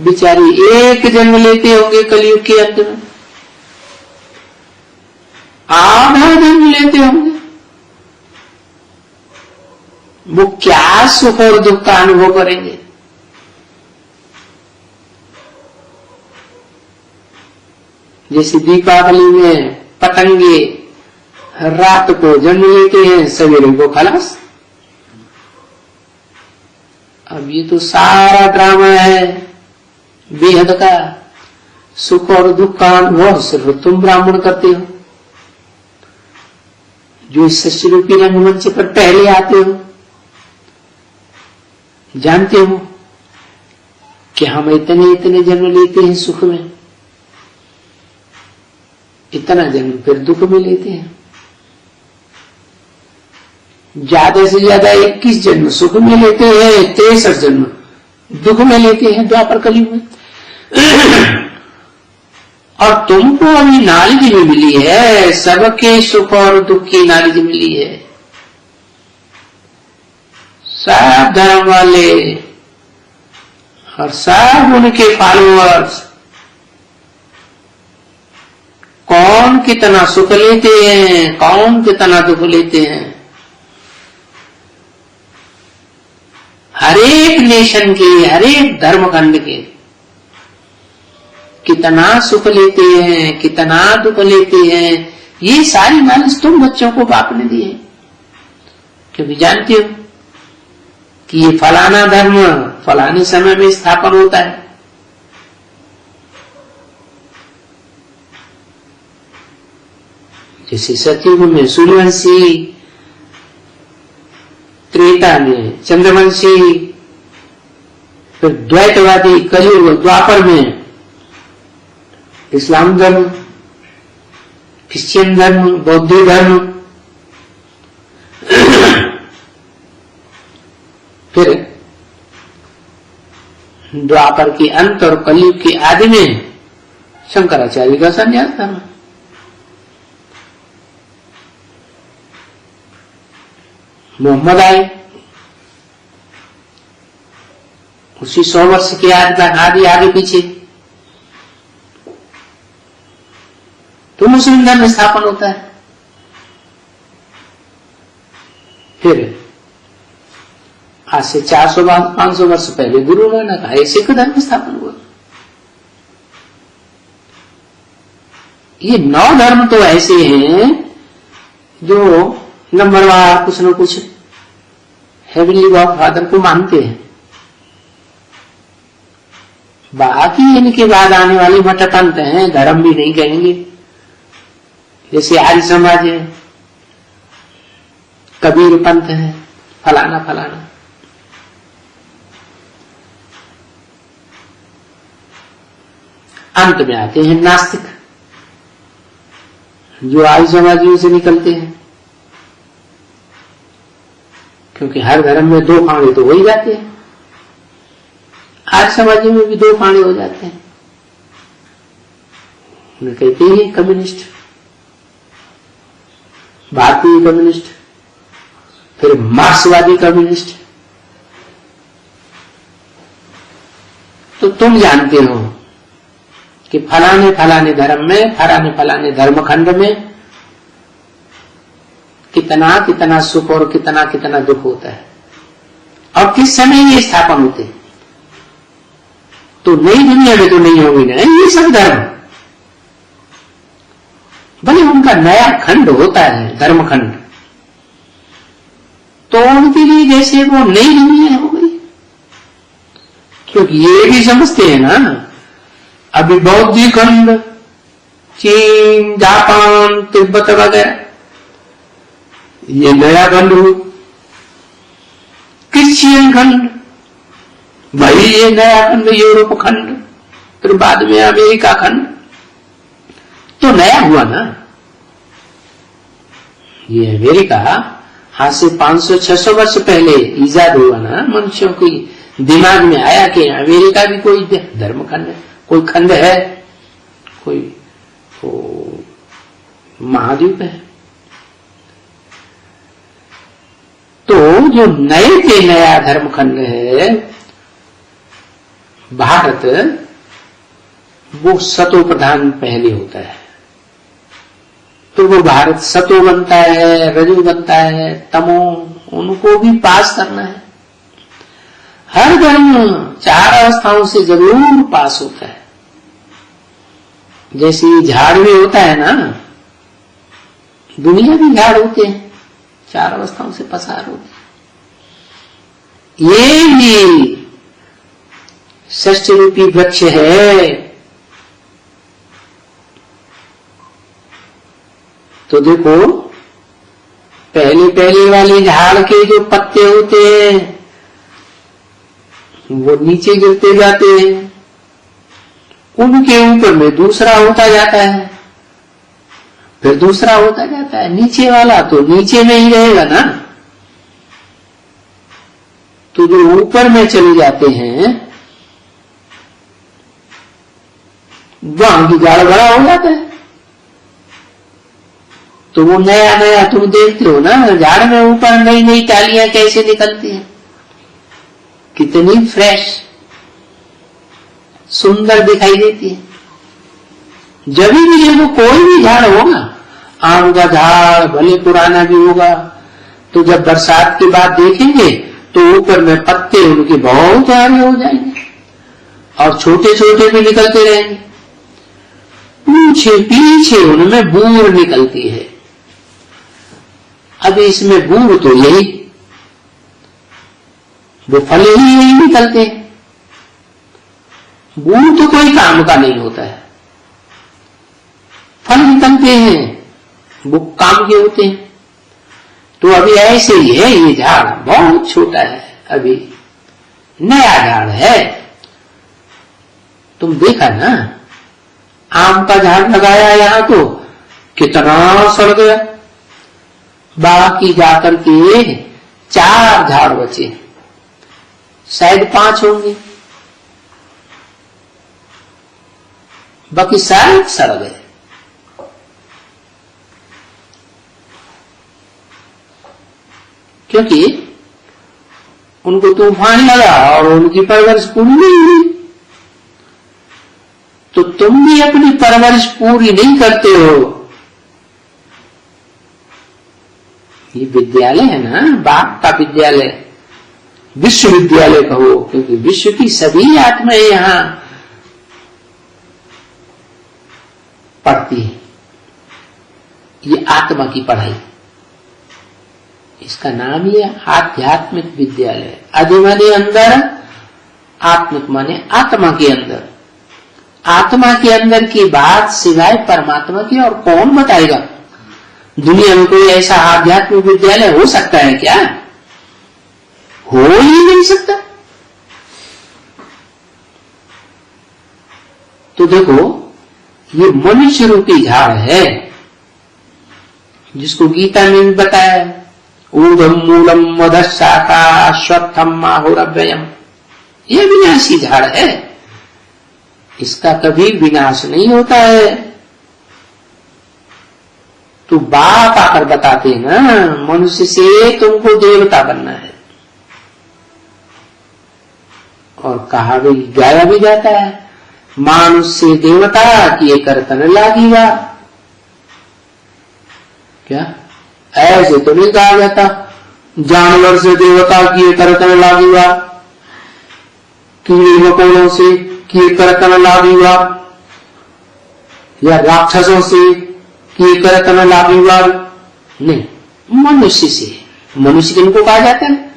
बेचारी एक जन्म लेते होंगे कलयुग के अंत में, आधा जन्म लेते होंगे। वो क्या सुख और दुख का अनुभव करेंगे। जैसे दीपावली में पतंगे रात को जन्म लेते हैं, सवेरे को खलास। अब ये तो सारा ड्रामा है बेहद का। सुख और दुख का अनुभव सिर्फ तुम ब्राह्मण करते हो, जो इस सच्ची रूपी रंगमंच पर पहले आते हो। जानते हो कि हम इतने इतने जन्म लेते हैं सुख में, इतना जन्म फिर दुख में लेते हैं। ज्यादा से ज्यादा 21 जन्म सुख में लेते हैं, 63 जन्म दुख में लेते हैं द्वापर कलयुग में। और तुमको अभी नॉलेज भी मिली है, सबके सुख और दुख की नॉलेज मिली है। सब धर्म वाले और सब उनके फॉलोअर्स कौन कितना सुख लेते हैं, कौन कितना दुख लेते हैं। हर एक नेशन के, हर एक धर्मखंड के कितना सुख लेते हैं, कितना दुख लेते हैं, ये सारी नॉलेज तुम बच्चों को बाप ने दी है। क्योंकि जानते हो कि ये फलाना धर्म फलाने समय में स्थापन होता है। जैसे सतयुग में सूर्यवंशी, त्रेता में चंद्रवंशी, फिर द्वैतवादी कलयुग द्वापर में इस्लाम धर्म, क्रिश्चियन धर्म, बौद्ध धर्म, फिर द्वापर के अंत और कलयुग के आदि में शंकराचार्य का संन्यास धर्म। मोहम्मद आए, उसी 100 वर्ष के आगे पीछे तो मुस्लिम धर्म स्थापन होता है। फिर आज से 400-500 वर्ष पहले गुरु नानक आए, सिख धर्म स्थापन हुआ। ये 9 धर्म तो ऐसे हैं जो नंबरवार कुछ न कुछ हेवनली गॉड फादर को मानते हैं। बाकी इनके बाद आने वाले मठपंथ हैं, धर्म भी नहीं कहेंगे। जैसे आर्य समाज है, कबीर पंथ है, फलाना फलाना। अंत में आते हैं नास्तिक, जो आर्य समाजियों से निकलते हैं। क्योंकि हर धर्म में 2 फाड़े तो हो ही जाते हैं, आर्य समाजियों में भी 2 फाड़े हो जाते हैं। उन्हें कहते हैं कम्युनिस्ट, भारतीय कम्युनिस्ट, फिर मार्क्सवादी कम्युनिस्ट। तो तुम जानते हो कि फलाने फलाने धर्म में, फलाने फलाने धर्मखंड में कितना कितना सुख और कितना कितना दुख होता है, और किस समय ये स्थापन होते हैं। तो नई दुनिया में तो नहीं होगी ना ये सब धर्म। भले उनका नया खंड होता है धर्मखंड, तो उनके लिए जैसे वो नई दुनिया हो गई। क्योंकि ये भी समझते हैं ना, अभी बौद्ध खंड, चीन, जापान, तिब्बत वगैरह ये नया खंड हो। क्रिश्चियन खंड, भाई ये नया खंड, यूरोप खंड, फिर बाद में अमेरिका खंड, तो नया हुआ ना। ये अमेरिका आज से 500-600 वर्ष पहले ईजाद हुआ ना, मनुष्यों की दिमाग में आया कि अमेरिका भी कोई धर्मखंड है, कोई खंड है, कोई महाद्वीप है। तो जो नए के नया धर्मखंड है भारत वो सतो प्रधान पहले होता है, तो वो भारत सतो बनता है, रजो बनता है, तमो, उनको भी पास करना है। हर धर्म 4 अवस्थाओं से जरूर पास होता है। जैसे झाड़ में होता है ना, दुनिया भी झाड़ होते हैं, 4 अवस्थाओं से पसार होते हैं। ये भी षष्ठ रूपी वृक्ष है। तो देखो, पहले वाले झाड़ के जो पत्ते होते हैं वो नीचे गिरते जाते हैं, उनके ऊपर में दूसरा होता जाता है, फिर दूसरा होता जाता है। नीचे वाला तो नीचे में ही रहेगा ना, तो जो ऊपर में चले जाते हैं वहां की झाड़ बड़ा हो जाता है। तो वो नया नया तुम देखते हो ना, झाड़ में ऊपर नई नई टालियां कैसे निकलती हैं, कितनी फ्रेश सुंदर दिखाई देती है। जब भी देखो कोई भी झाड़ होगा, आम का झाड़ भले पुराना भी होगा, तो जब बरसात के बाद देखेंगे तो ऊपर में पत्ते उनके बहुत हरे हो जाएंगे और छोटे छोटे भी निकलते रहेंगे। पीछे पीछे उनमें बूर निकलती है। अब इसमें बूर तो यही, वो फल ही यही निकलते हैं। बूर तो कोई काम का नहीं होता है, फल निकलते हैं वो काम के होते हैं। तो अभी ऐसे ही है, ये झाड़ बहुत छोटा है, अभी नया झाड़ है। तुम देखा ना, आम का झाड़ लगाया यहां तो कितना सड़ गया, बाकी जाकर के 4 झाड़ बचे, शायद 5 होंगे, बाकी शायद सड़ गए। क्योंकि उनको तूफान लगा और उनकी परवरिश पूरी नहीं हुई। तो तुम भी अपनी परवरिश पूरी नहीं करते हो। ये विद्यालय है ना, बाप का विद्यालय, विश्वविद्यालय कहो, क्योंकि विश्व की सभी आत्माएं यहां पढ़ती है। ये आत्मा की पढ़ाई, इसका नाम ही आध्यात्मिक विद्यालय। आदि माने अंदर, आत्मिक माने आत्मा के अंदर। आत्मा के अंदर की बात सिवाय परमात्मा की और कौन बताएगा? दुनिया में कोई ऐसा आध्यात्मिक विद्यालय हो सकता है क्या? हो ही नहीं सकता। तो देखो, ये मनुष्य रूपी झाड़ है, जिसको गीता में भी बताया, ऊर्ध्वं मूलम मधः शाखा अश्वत्थम आहुरव्ययम्। ये विनाशी झाड़ है, इसका कभी विनाश नहीं होता है। तो बाप आकर बताते हैं ना, मनुष्य से तुमको देवता बनना है। और कहा भी, गाया भी जाता है, मानुष से देवता किए करतन लागिवा। क्या ऐसे तो नहीं कहा जाता, जानवर से देवता किए करतन लागिवा, कीड़े मकोड़ों से किए करतन लागिवा, या राक्षसों से किए करतन लागिवा। नहीं, मनुष्य से। मनुष्य किनको कहा जाता है?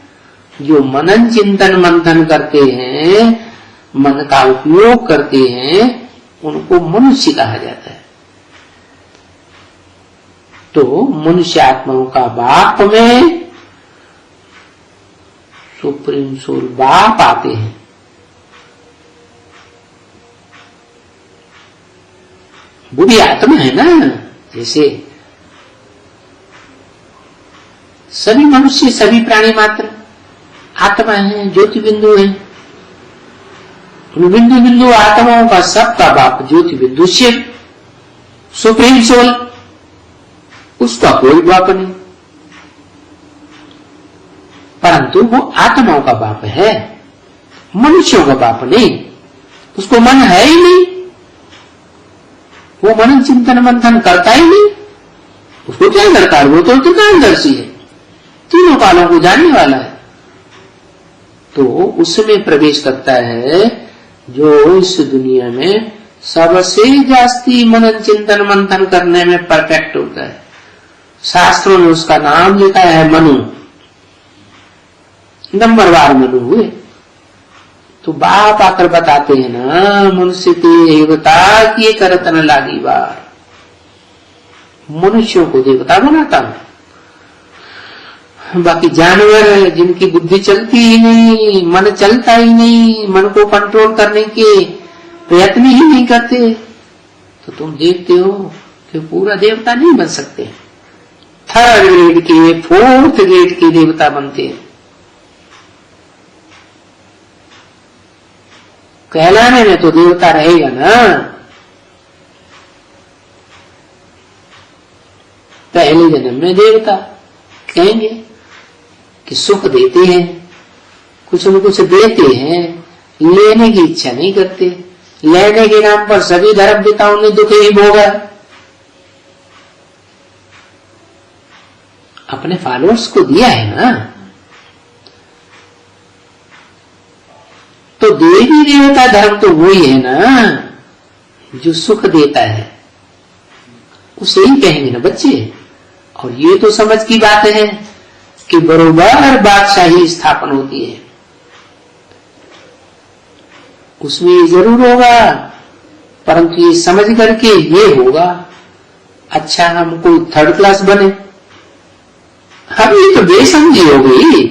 जो मनन चिंतन मंथन करते हैं, मन का उपयोग करते हैं, उनको मनुष्य कहा जाता है। तो मनुष्य आत्माओं का बाप में सुप्रीम सोल बाप आते हैं। वो भी आत्मा है ना, जैसे सभी मनुष्य, सभी प्राणी मात्र आत्मा है, ज्योति बिंदु है। बिंदु बिंदु आत्माओं का सबका बाप ज्योति बिंदु शिव, सुप्रीम सोल, उसका कोई बाप नहीं, परंतु वो आत्माओं का बाप है, मनुष्यों का बाप नहीं। उसको मन है ही नहीं, वो मनन चिंतन मंथन करता ही नहीं, उसको क्या दरकार, वो तो त्रिकालदर्शी है, तीनों कालों को जानने वाला है। तो उसमें प्रवेश करता है जो इस दुनिया में सबसे जास्ती मनन चिंतन मंथन करने में परफेक्ट होता है। शास्त्रों ने उसका नाम लिखा है मनु, नंबरवार मनु हुए। तो बाप आकर बताते हैं ना, मनुष्य देवता किए करत न लागी बार, मनुष्यों को देवता बनाता हूं। बाकी जानवर जिनकी बुद्धि चलती ही नहीं, मन चलता ही नहीं, मन को कंट्रोल करने के प्रयत्न ही नहीं करते, तो तुम देखते हो कि पूरा देवता नहीं बन सकते। थर्ड ग्रेड के, फोर्थ ग्रेड के देवता बनते हैं। कहलाने में तो देवता रहेगा ना। पहले जन्म में देवता कहेंगे कि सुख देते हैं, कुछ न कुछ देते हैं, लेने की इच्छा नहीं करते, लेने के नाम पर सभी धर्म पिताओं ने दुख ही भोगा। अपने फॉलोअर्स को दिया है ना। तो देवी देवता धर्म तो वही है ना जो सुख देता है, उसे ही कहेंगे ना बच्चे। और ये तो समझ की बात है कि बरोबर बादशाही स्थापन होती है, उसमें जरूर होगा, परंतु ये समझ करके ये होगा, अच्छा हम कोई थर्ड क्लास बने, हम ये तो बेसमझी हो गई।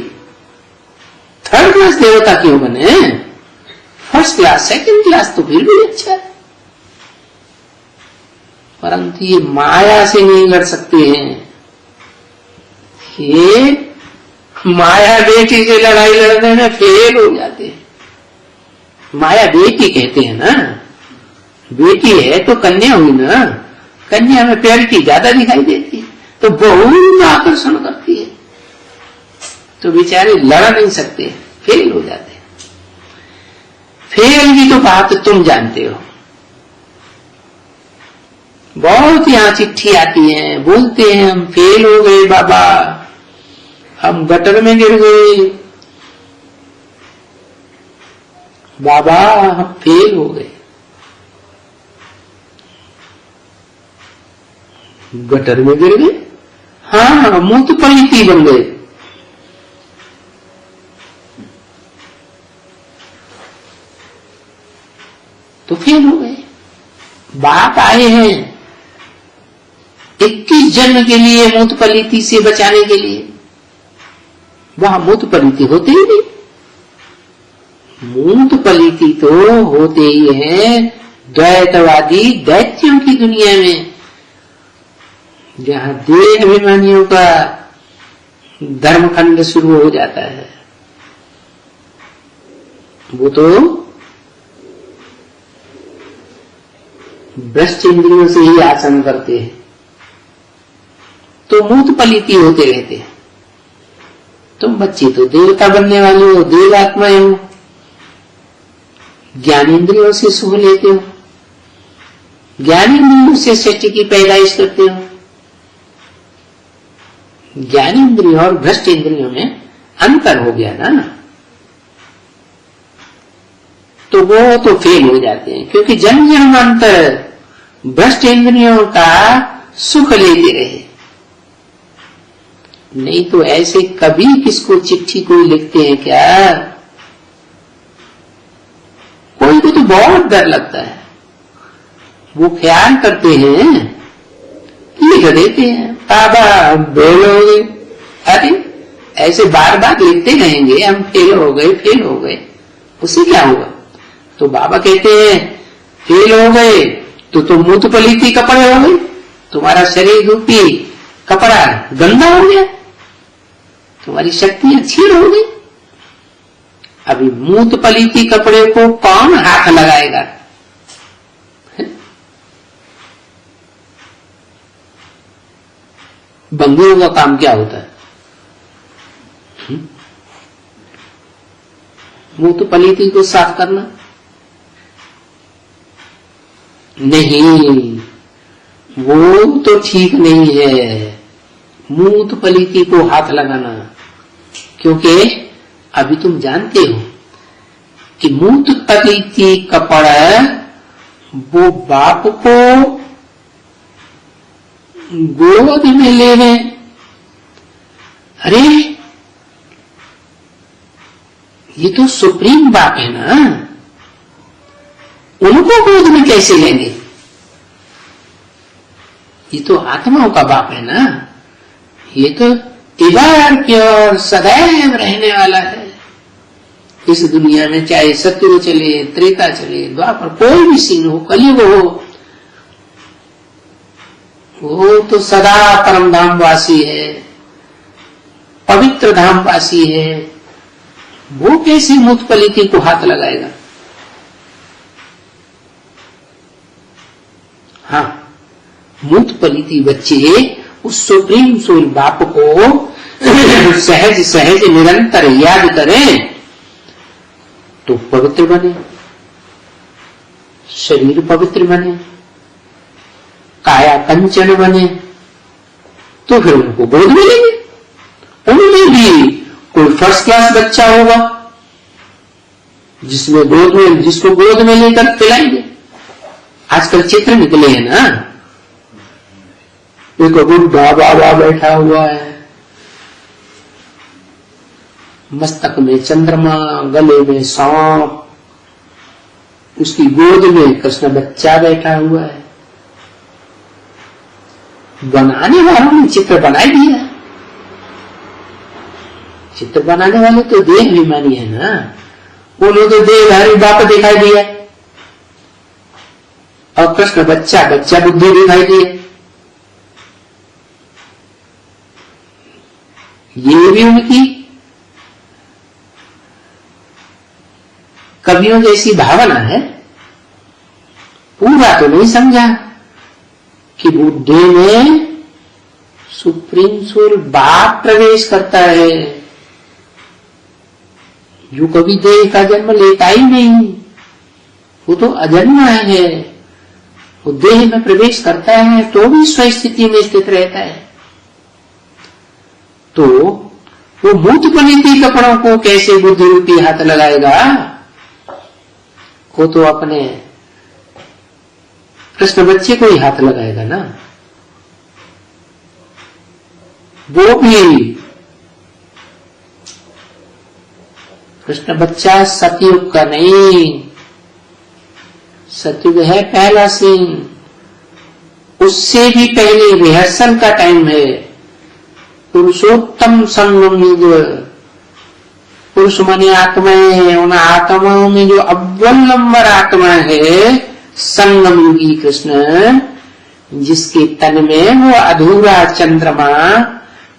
थर्ड क्लास देवता क्यों बने, फर्स्ट क्लास सेकंड क्लास तो फिर भी अच्छा है। परंतु ये माया से नहीं लड़ सकते हैं, ये माया बेटी से लड़ाई लड़ने में फेल हो जाते हैं। माया बेटी कहते हैं ना, बेटी है तो कन्या हुई ना, कन्या में प्योरिटी ज्यादा दिखाई देती है, तो बहुत आकर्षण करती है, तो बेचारे लड़ नहीं सकते, फेल हो जाते हैं। फेल की तो बात तुम जानते हो, बहुत यहां चिट्ठी आती है, बोलते हैं हम फेल हो गए बाबा, हम गटर में गिर गए बाबा, हम फेल हो गए। गटर में गिर गए, हाँ, मुंह तो पलीती बन गए। तो फेल हो गए। बाप आए हैं 21 जन्म के लिए मूत पलीती से बचाने के लिए, वहां मूत पलीती होते ही नहीं। मूत पलीती तो होते ही है द्वैतवादी दैत्यों की दुनिया में, जहां देह अभिमानियों का धर्मखंड शुरू हो जाता है। वो तो भ्रष्ट इंद्रियों से ही आचरण करते हैं, तो मूत पलीती होते रहते हैं। तुम बच्चे तो देवता बनने वाले हो, देव आत्माएं हो, ज्ञानेन्द्रियों से सुख लेते हो, ज्ञानेन्द्रियों से सृष्टि की पैदाइश करते हो। ज्ञानेन्द्रियों और भ्रष्ट इंद्रियों में अंतर हो गया ना, तो वो तो फेल हो जाते हैं, क्योंकि जन्म जन्मांतर भ्रष्ट इंद्रियों का सुख लेते रहे। नहीं तो ऐसे कभी किसको चिट्ठी कोई लिखते हैं क्या? कोई को तो बहुत डर लगता है, वो ख्याल करते हैं, लिख देते हैं बाबा फेल हो गए। अरे ऐसे बार बार लिखते रहेंगे हम फेल हो गए, फेल हो गए, उससे क्या होगा? तो बाबा कहते हैं फेल हो गए तो तुम मूत पलीती कपड़े हो गए, तुम्हारा शरीर रूपी कपड़ा गंदा हो गया, तुम्हारी शक्ति अच्छी हो गई। अभी मूत पलीती कपड़े को कौन हाथ लगाएगा? बंदियों का काम क्या होता है? मूत पलीती को साफ करना। नहीं, वो तो ठीक नहीं है मूत पलीती को हाथ लगाना, क्योंकि अभी तुम जानते हो कि मूत पलीती कपड़ा वो बाप को गोद में ले रहे। अरे ये तो सुप्रीम बाप है ना, उनको गोद में कैसे लेंगे? ये तो आत्माओं का बाप है ना, ये तो इबार प्योर सदैव रहने वाला है इस दुनिया में, चाहे सत्युग चले, त्रेता चले, द्वापर, कोई भी सीन हो, कलयुग हो, वो तो सदा परम धाम वासी है, पवित्र धाम वासी है। वो कैसी मूत पलीती को हाथ लगाएगा? हाँ, मूत पलीती बच्चे उस सुप्रीम सोल बाप को सहज सहज निरंतर याद करें तो पवित्र बने, शरीर पवित्र बने, काया कंचन बने, तो फिर उनको गोद में लेंगे। उनमें भी कोई फर्स्ट क्लास बच्चा होगा जिसको गोद में लेकर खिलाएंगे। आजकल चित्र निकले हैं ना, एक बुढ़ा बाबा बैठा हुआ है, मस्तक में चंद्रमा, गले में सांप, उसकी गोद में कृष्ण बच्चा बैठा हुआ है। बनाने वालों ने चित्र बना दिया। चित्र बनाने वाले तो देह अभिमानी है ना, उन्होंने तो देहधारी बाप दिखाई दिया और कृष्ण बच्चा बुद्धि दिखाई दिया। ये भी उनकी कवियों जैसी भावना है। पूरा तो नहीं समझा कि बुद्धि में सुप्रीम सोल बाप प्रवेश करता है, जो कभी देह का जन्म लेता ही नहीं, वो तो अजन्मा है। वो देह में प्रवेश करता है तो भी स्वस्थिति में स्थित रहता है। तो वो मूत पलीती कपड़ों को कैसे बुद्धि रूपी हाथ लगाएगा? वो तो अपने कृष्ण बच्चे को ही हाथ लगाएगा ना। वो भी कृष्ण बच्चा सतयुग का नहीं, सतयुग है पहला सीन, उससे भी पहले रिहर्सल का टाइम है। पुरुषोत्तम संगम युग, पुरुष माने आत्माएं, उन आत्माओं में जो अव्वल नंबर आत्मा है संगम युगी कृष्ण, जिसके तन में वो अधूरा चंद्रमा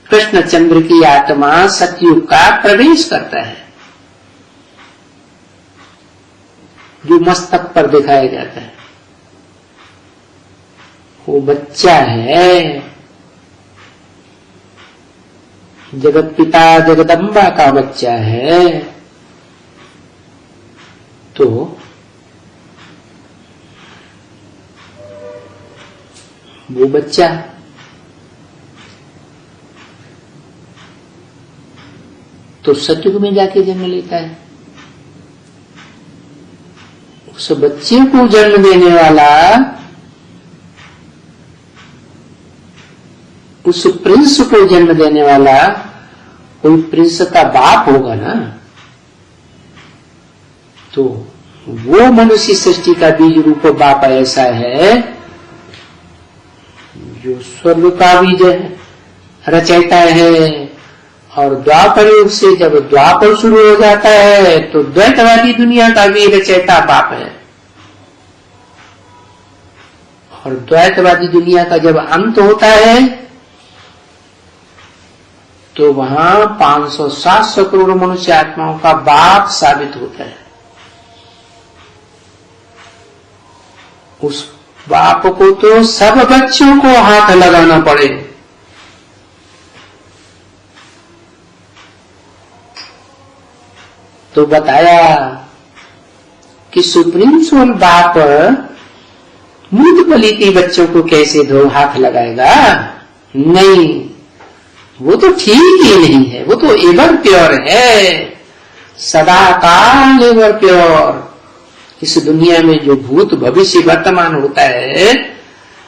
कृष्ण चंद्र की आत्मा सतयुग का प्रवेश करता है, जो मस्तक पर दिखाया जाता है। वो बच्चा है, जगत पिता जगदम्बा का बच्चा है। तो वो बच्चा तो सतयुग में जाके जन्म लेता है। उस बच्चे को जन्म देने वाला उस प्रिंस को जन्म देने वाला कोई प्रिंस का बाप होगा ना। तो वो मनुष्य सृष्टि का बीज रूप बाप ऐसा है जो स्वर्ग का बीज रचयिता है। और द्वापर युग से जब द्वापर शुरू हो जाता है तो द्वैतवादी दुनिया का भी रचयिता बाप है। और द्वैतवादी दुनिया का जब अंत होता है तो वहां 500-700 करोड़ मनुष्य आत्माओं का बाप साबित होता है। उस बाप को तो सब बच्चों को हाथ लगाना पड़े। तो बताया कि सुप्रीम सोल बाप मूत पलीती बच्चों को कैसे दो हाथ लगाएगा? नहीं, वो तो ठीक ही नहीं है, वो तो एवर प्योर है, सदा काल एवर प्योर। इस दुनिया में जो भूत भविष्य वर्तमान होता है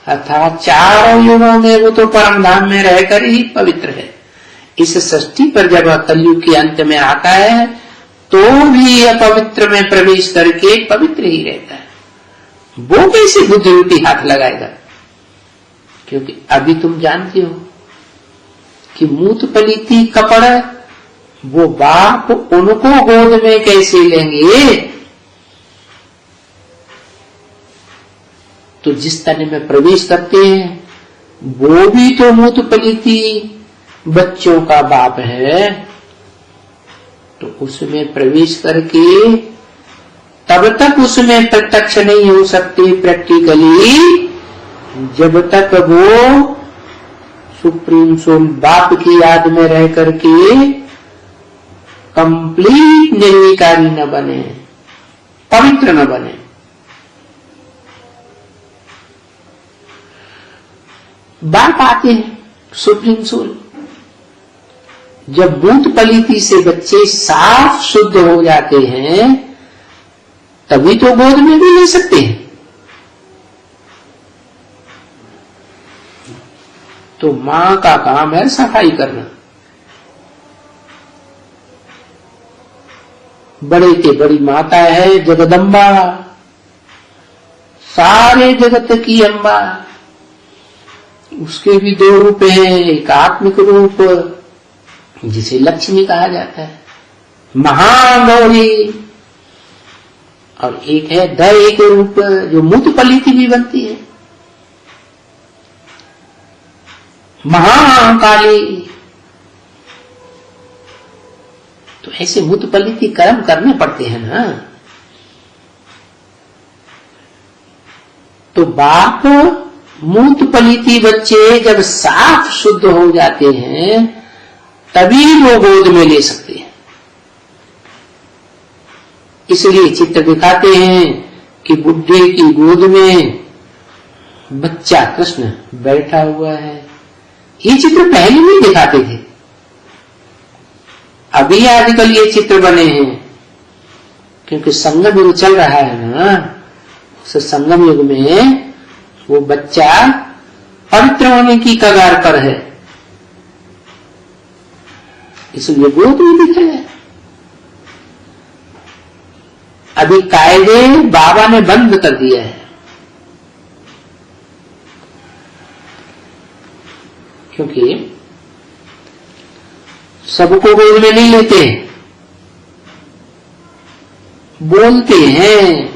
अर्थात चारों युगों में वो तो परम धाम में रहकर ही पवित्र है। इस सृष्टि पर जब कलयुग के अंत में आता है तो भी अपवित्र में प्रवेश करके पवित्र ही रहता है। वो कैसे बुद्धि रूपी हाथ लगाएगा? क्योंकि अभी तुम जानते हो कि मूत पलीती कपड़ वो बाप उनको गोद में कैसे लेंगे? तो जिस तन में प्रवेश करते हैं वो भी तो मूत पलीती बच्चों का बाप है। तो उसमें प्रवेश करके तब तक उसमें प्रत्यक्ष नहीं हो सकते प्रैक्टिकली जब तक वो सुप्रीम सोल बाप की याद में रह करके कंप्लीट निर्विकारी न बने, पवित्र न बने। बाप आते हैं सुप्रीम सोल, जब बूंद पलीती से बच्चे साफ शुद्ध हो जाते हैं तभी तो गोद में भी ले सकते हैं। तो मां का काम है सफाई करना। बड़े के बड़ी माता है जगदम्बा, सारे जगत की अम्बा। उसके भी दो रूप हैं, एक आत्मिक रूप जिसे लक्ष्मी कहा जाता है, महागौरी, और एक है द एक रूप जो मूत पलीती भी बनती है, महाकाली। तो ऐसे मूत पलीती कर्म करने पड़ते हैं ना। तो बाप मूत पलीती बच्चे जब साफ शुद्ध हो जाते हैं तभी वो गोद में ले सकते हैं। इसलिए चित्र दिखाते हैं कि बुड्ढे की गोद में बच्चा कृष्ण बैठा हुआ है। ये चित्र पहले नहीं दिखाते थे, अभी आजकल ये चित्र बने हैं क्योंकि संगम युग चल रहा है ना। उस संगम युग में वो बच्चा पवित्र होने की कगार पर है, इसलिए गोद में दिखाया। अभी कायदे बाबा ने बंद कर दिया है, क्योंकि सबको गोद में नहीं लेते, बोलते हैं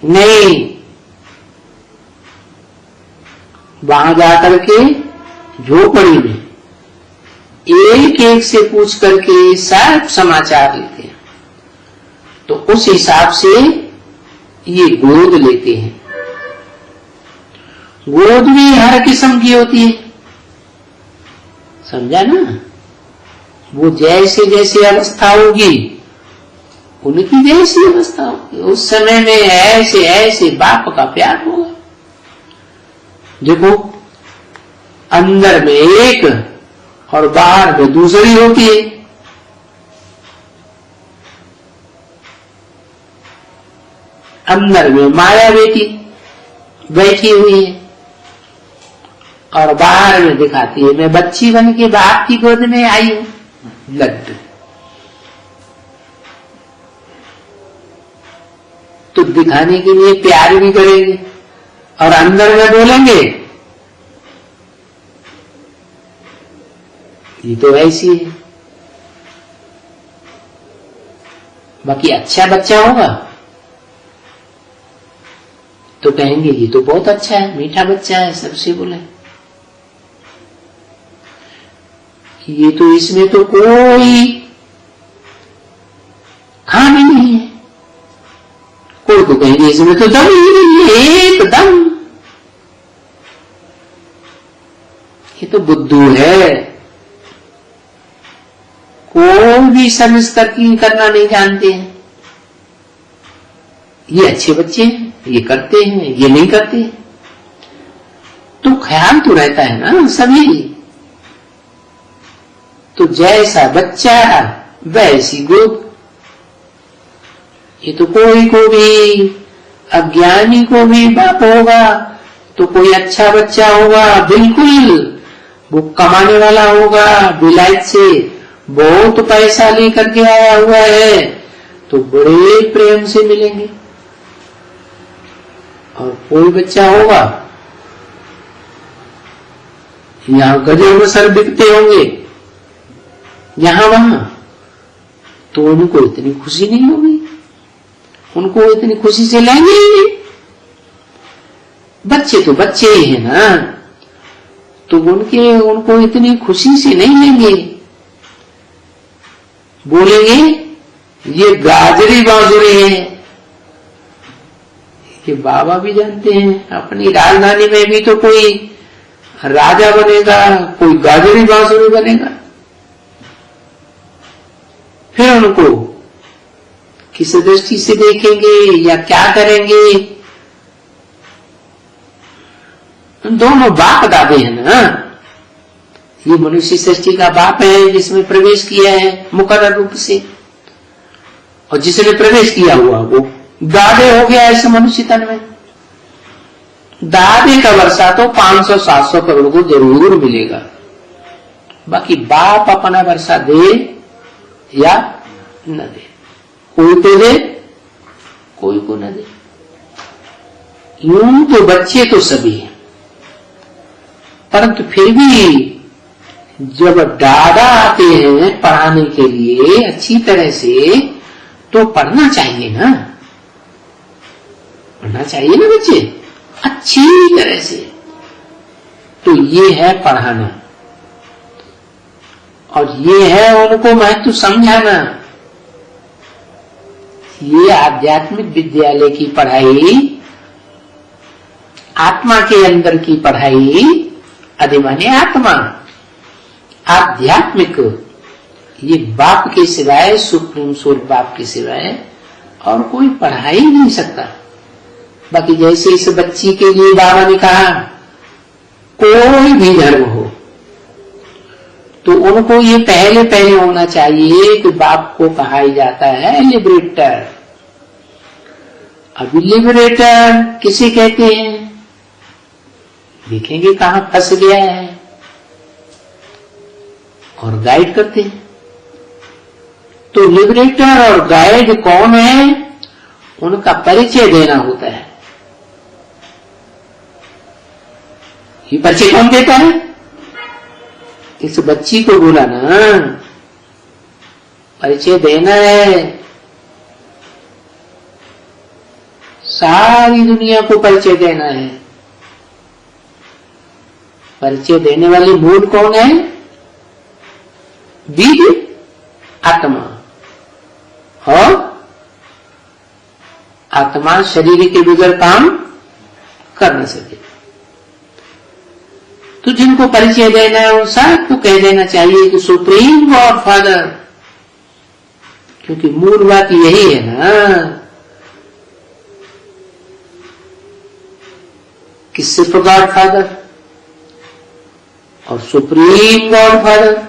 नहीं, वहां जाकर के झोपड़ी में एक एक से पूछ करके सब समाचार लेते हैं। तो उस हिसाब से ये गोद लेते हैं। गोद भी हर किस्म की होती है, समझा ना। वो जैसे जैसे अवस्था होगी उनकी जैसी अवस्था होगी, उस समय में ऐसे ऐसे बाप का प्यार होगा। देखो अंदर में एक और बाहर में दूसरी होती है। अंदर में माया बेटी बैठी हुई है और बाहर में दिखाती है मैं बच्ची बन के बाप की गोद में आई हूं, लड्डू। तो दिखाने के लिए प्यार भी करेंगे और अंदर में बोलेंगे ये तो ऐसी है। बाकी अच्छा बच्चा होगा तो कहेंगे ये तो बहुत अच्छा है, मीठा बच्चा है, सबसे बोले। ये तो इसमें तो कोई खामी नहीं है, कोई तो कहेंगे इसमें तो दम ही नहीं है, एकदम ये तो बुद्धू है, कोई भी समझ करना नहीं जानते हैं। ये अच्छे बच्चे हैं, ये करते हैं, ये नहीं करते, तो ख्याल तो रहता है ना सभी। तो जैसा बच्चा वैसी गोद। ये तो कोई को भी, अज्ञानी को भी बाप होगा तो कोई अच्छा बच्चा होगा, बिल्कुल वो कमाने वाला होगा, विलायत से बहुत पैसा लेकर के आया हुआ है, तो बड़े प्रेम से मिलेंगे। और कोई बच्चा होगा यहां गजब सर बिकते होंगे यहां वहां, तो उनको इतनी खुशी नहीं होगी, उनको इतनी खुशी से लेंगे ही। बच्चे तो बच्चे ही है ना, तो उनको इतनी खुशी से नहीं लेंगे। बोलेंगे ये गाजरी बाजुरी है। ये बाबा भी जानते हैं, अपनी राजधानी में भी तो कोई राजा बनेगा, कोई गाजरी बांसुरी बनेगा। फिर उनको किस दृष्टि से देखेंगे या क्या करेंगे? दोनों बाप दादे हैं ना। ये मनुष्य सृष्टि का बाप है जिसमें प्रवेश किया है मुकर्रर रूप से, और जिसने प्रवेश किया हुआ वो दादे हो गया इस मनुष्य तन में। दादे का वर्षा तो 500-700 करोड़ को जरूर मिलेगा, बाकी बाप अपना वर्षा दे या न दे, कोई तो दे कोई को न दे। यूं तो बच्चे तो सभी हैं, परंतु फिर भी जब दादा आते हैं पढ़ाने के लिए अच्छी तरह से, तो पढ़ना चाहिए ना, पढ़ना चाहिए ना बच्चे अच्छी तरह से। तो ये है पढ़ाना, और ये है उनको महत्व समझाना। ये आध्यात्मिक विद्यालय की पढ़ाई, आत्मा के अंदर की पढ़ाई, अधिमाने आत्मा, आध्यात्मिक, ये बाप के सिवाय, सुप्रीम सोल बाप के सिवाय और कोई पढ़ा ही नहीं सकता। बाकी जैसे इस बच्ची के लिए बाबा ने कहा कोई भी धर्म हो, तो उनको ये पहले होना चाहिए कि बाप को कहा ही जाता है लिबरेटर। अभी लिबरेटर किसे कहते हैं? देखेंगे कहां फंस गया है, और गाइड करते हैं। तो लिबरेटर और गाइड कौन है? उनका परिचय देना होता है। ये परिचय कौन देता है? इस बच्ची को बोला ना, परिचय देना है, सारी दुनिया को परिचय देना है। परिचय देने वाली मूल कौन है? बीज आत्मा, और आत्मा शरीर के बगैर काम कर न सके। तो जिनको परिचय देना है उन सबको कह देना चाहिए कि सुप्रीम गॉड फादर, क्योंकि मूल बात यही है ना कि सिर्फ गॉड फादर और supreme God father.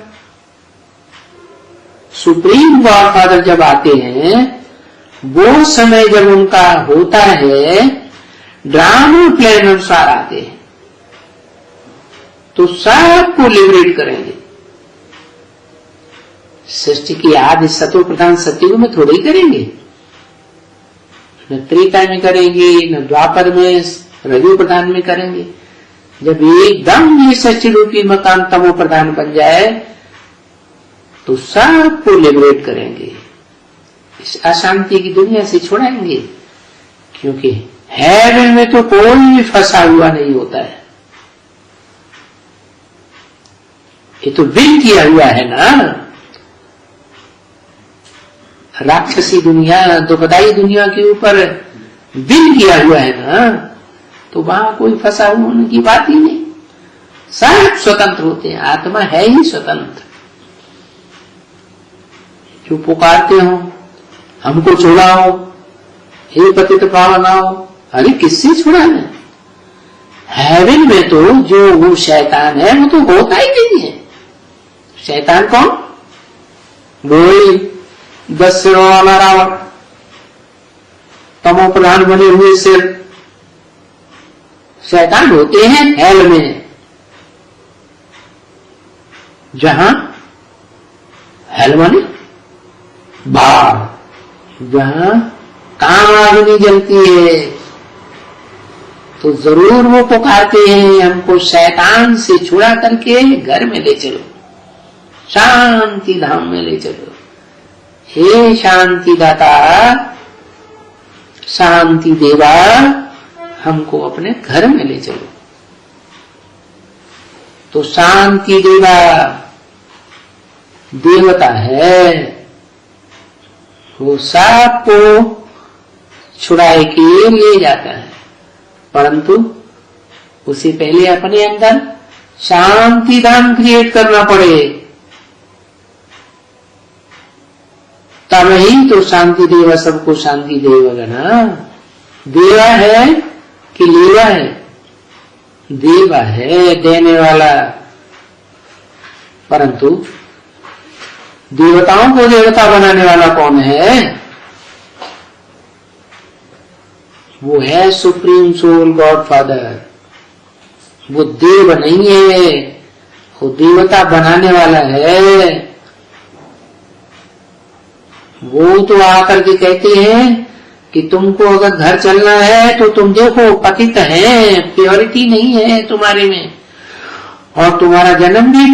Supreme God father जब आते हैं, वो समय जब उनका होता है, ड्रामा प्लान अनुसार आते हैं, तो सबको लिबरेट करेंगे। सृष्टि की आदि सतो प्रधान सतयुग में थोड़े ही करेंगे, न त्रेता में करेंगे, न द्वापर में रजो प्रधान में करेंगे। जब एकदम ये सच्ची रूपी मकान तमो प्रधान बन जाए, तो सबको लिबरेट करेंगे, इस अशांति की दुनिया से छुड़ाएंगे। क्योंकि हेवन में तो कोई फंसा हुआ नहीं होता है, ये तो विन किया हुआ है ना। राक्षसी दुनिया, दुखदाई दुनिया के ऊपर विन किया हुआ है ना, तो वहां कोई फंसा होने की बात ही नहीं। सब स्वतंत्र होते हैं, आत्मा है ही स्वतंत्र। जो पुकारते हो हमको छुड़ाओ, हे पतित पावनाओ, अरे किससे छुड़ाना? हेवन में तो जो वो शैतान है वो तो होता ही नहीं है। शैतान कौन? वही 10 सिरों वाला रावण, तमो प्रधान बने हुए सिर, शैतान होते हैं हेल में। जहां हेल माने बाढ़, जहां कामाग्नि जलती है, तो जरूर वो पुकारते हैं हमको शैतान से छुड़ा करके घर में ले चलो, शांति धाम में ले चलो। हे शांति दाता, शांति देवा, हमको अपने घर में ले चलो। तो शांति देवा देवता है, वो सबको छुड़ाए के ले जाता है, परंतु उसे पहले अपने अंदर शांति धाम क्रिएट करना पड़े, तब ही तो शांति देवा सबको शांति देगा ना। देवा है कि लेवा है? देवा है, देने वाला। परंतु देवताओं को देवता बनाने वाला कौन है? वो है सुप्रीम सोल गॉड फादर। वो देव नहीं है, वो देवता बनाने वाला है। वो तो आकर के कहते हैं कि तुमको अगर घर चलना है तो तुम देखो पतित है, प्योरिटी नहीं है तुम्हारे में, और तुम्हारा जन्म भी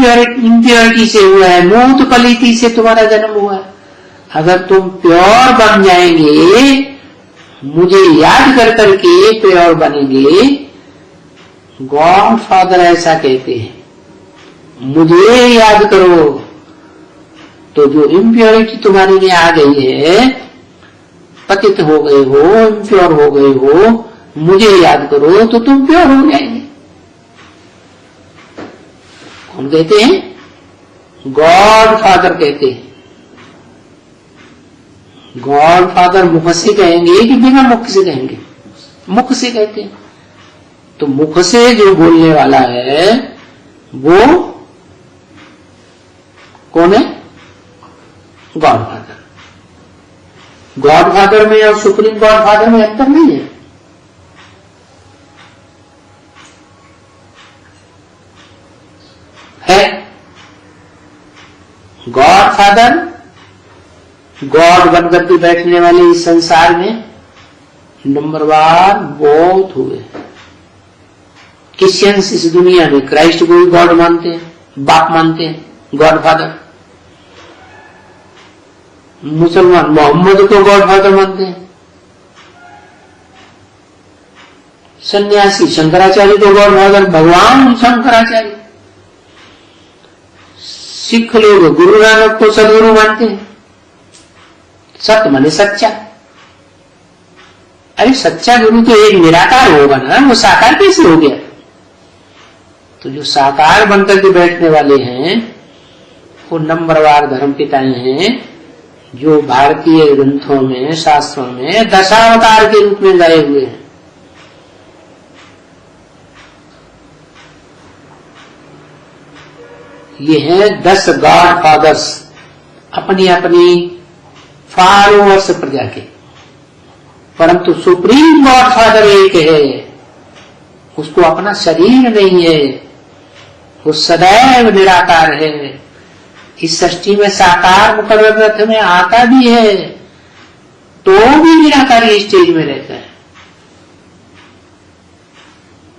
इम्प्योरिटी से हुआ है, मूत पलीति से तुम्हारा जन्म हुआ है। अगर तुम प्योर बन जाएंगे, मुझे याद कर करके प्योर बनेंगे, गॉड फादर ऐसा कहते हैं, मुझे याद करो, तो जो इम्प्योरिटी तुम्हारे में आ गई है, पतित हो गए हो, इम्प्योर हो गए हो, मुझे याद करो तो तुम प्योर हो जाएंगे। कौन कहते हैं? गॉड फादर कहते हैं। गॉड फादर मुख से कहेंगे कि बिना मुख से कहेंगे? मुख से कहते हैं। तो मुख से जो बोलने वाला है वो कौन है? God father. गॉड फादर में और सुप्रीम गॉड फादर में अंतर नहीं है। है गॉड फादर, गॉड बनकर के बैठने वाले इस संसार में नंबरवार बहुत हुए। क्रिश्चियंस इस दुनिया में क्राइस्ट को भी गॉड मानते हैं, बाप मानते हैं, गॉड फादर। मुसलमान मोहम्मद को गॉड फादर मानते हैं। सन्यासी शंकराचार्य को गॉड फादर, भगवान शंकराचार्य। सिख लोग गुरु नानक को सदगुरु मानते हैं। सत्य माने सच्चा। अरे सच्चा गुरु तो एक निराकार होगा ना, वो साकार कैसे हो गया? तो जो साकार बनकर के बैठने वाले हैं वो नंबरवार धर्म पिताएं हैं, जो भारतीय ग्रंथों में, शास्त्रों में दशावतार के रूप में लाए हुए हैं। ये है 10 गॉड फादर्स, अपनी अपनी फॉलोअर्स प्रजा के। परंतु सुप्रीम गॉड फादर एक है, उसको अपना शरीर नहीं है, वो सदैव निराकार है। इस सृष्टि में साकार मुकर्रर रथ में आता भी है तो भी निराकारी स्टेज में रहता है।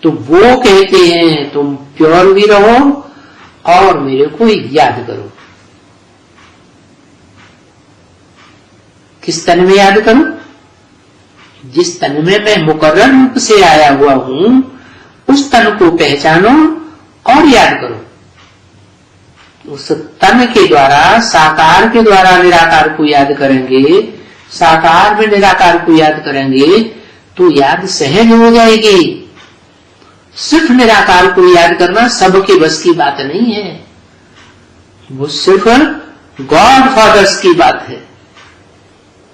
तो वो कहते हैं तुम प्योर भी रहो और मेरे को याद करो। किस तन में याद करूं? जिस तन में मैं मुकर्रर रूप से आया हुआ हूं, उस तन को पहचानो और याद करो। उस तन के द्वारा, साकार के द्वारा निराकार को याद करेंगे, साकार में निराकार को याद करेंगे तो याद सहज हो जाएगी। सिर्फ निराकार को याद करना सबके बस की बात नहीं है, वो सिर्फ गॉड फादर्स की बात है।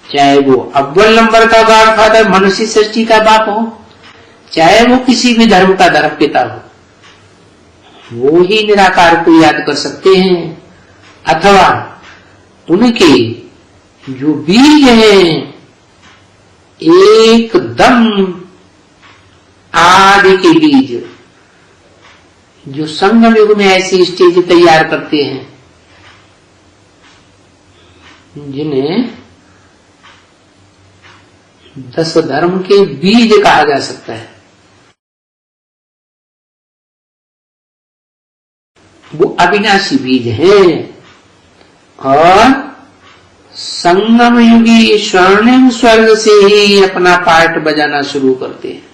चाहे वो अव्वल नंबर का गॉडफादर मनुष्य सृष्टि का बाप हो, चाहे वो किसी भी धर्म का धर्म पिता हो, वो ही निराकार को याद कर सकते हैं। अथवा उनके जो बीज हैं एकदम आदि के बीज, जो संगम युग में ऐसी स्टेज तैयार करते हैं जिन्हें 10 धर्म के बीज कहा जा सकता है, वो अविनाशी बीज हैं और संगम युगी स्वर्णिम स्वर्ग से ही अपना पार्ट बजाना शुरू करते हैं।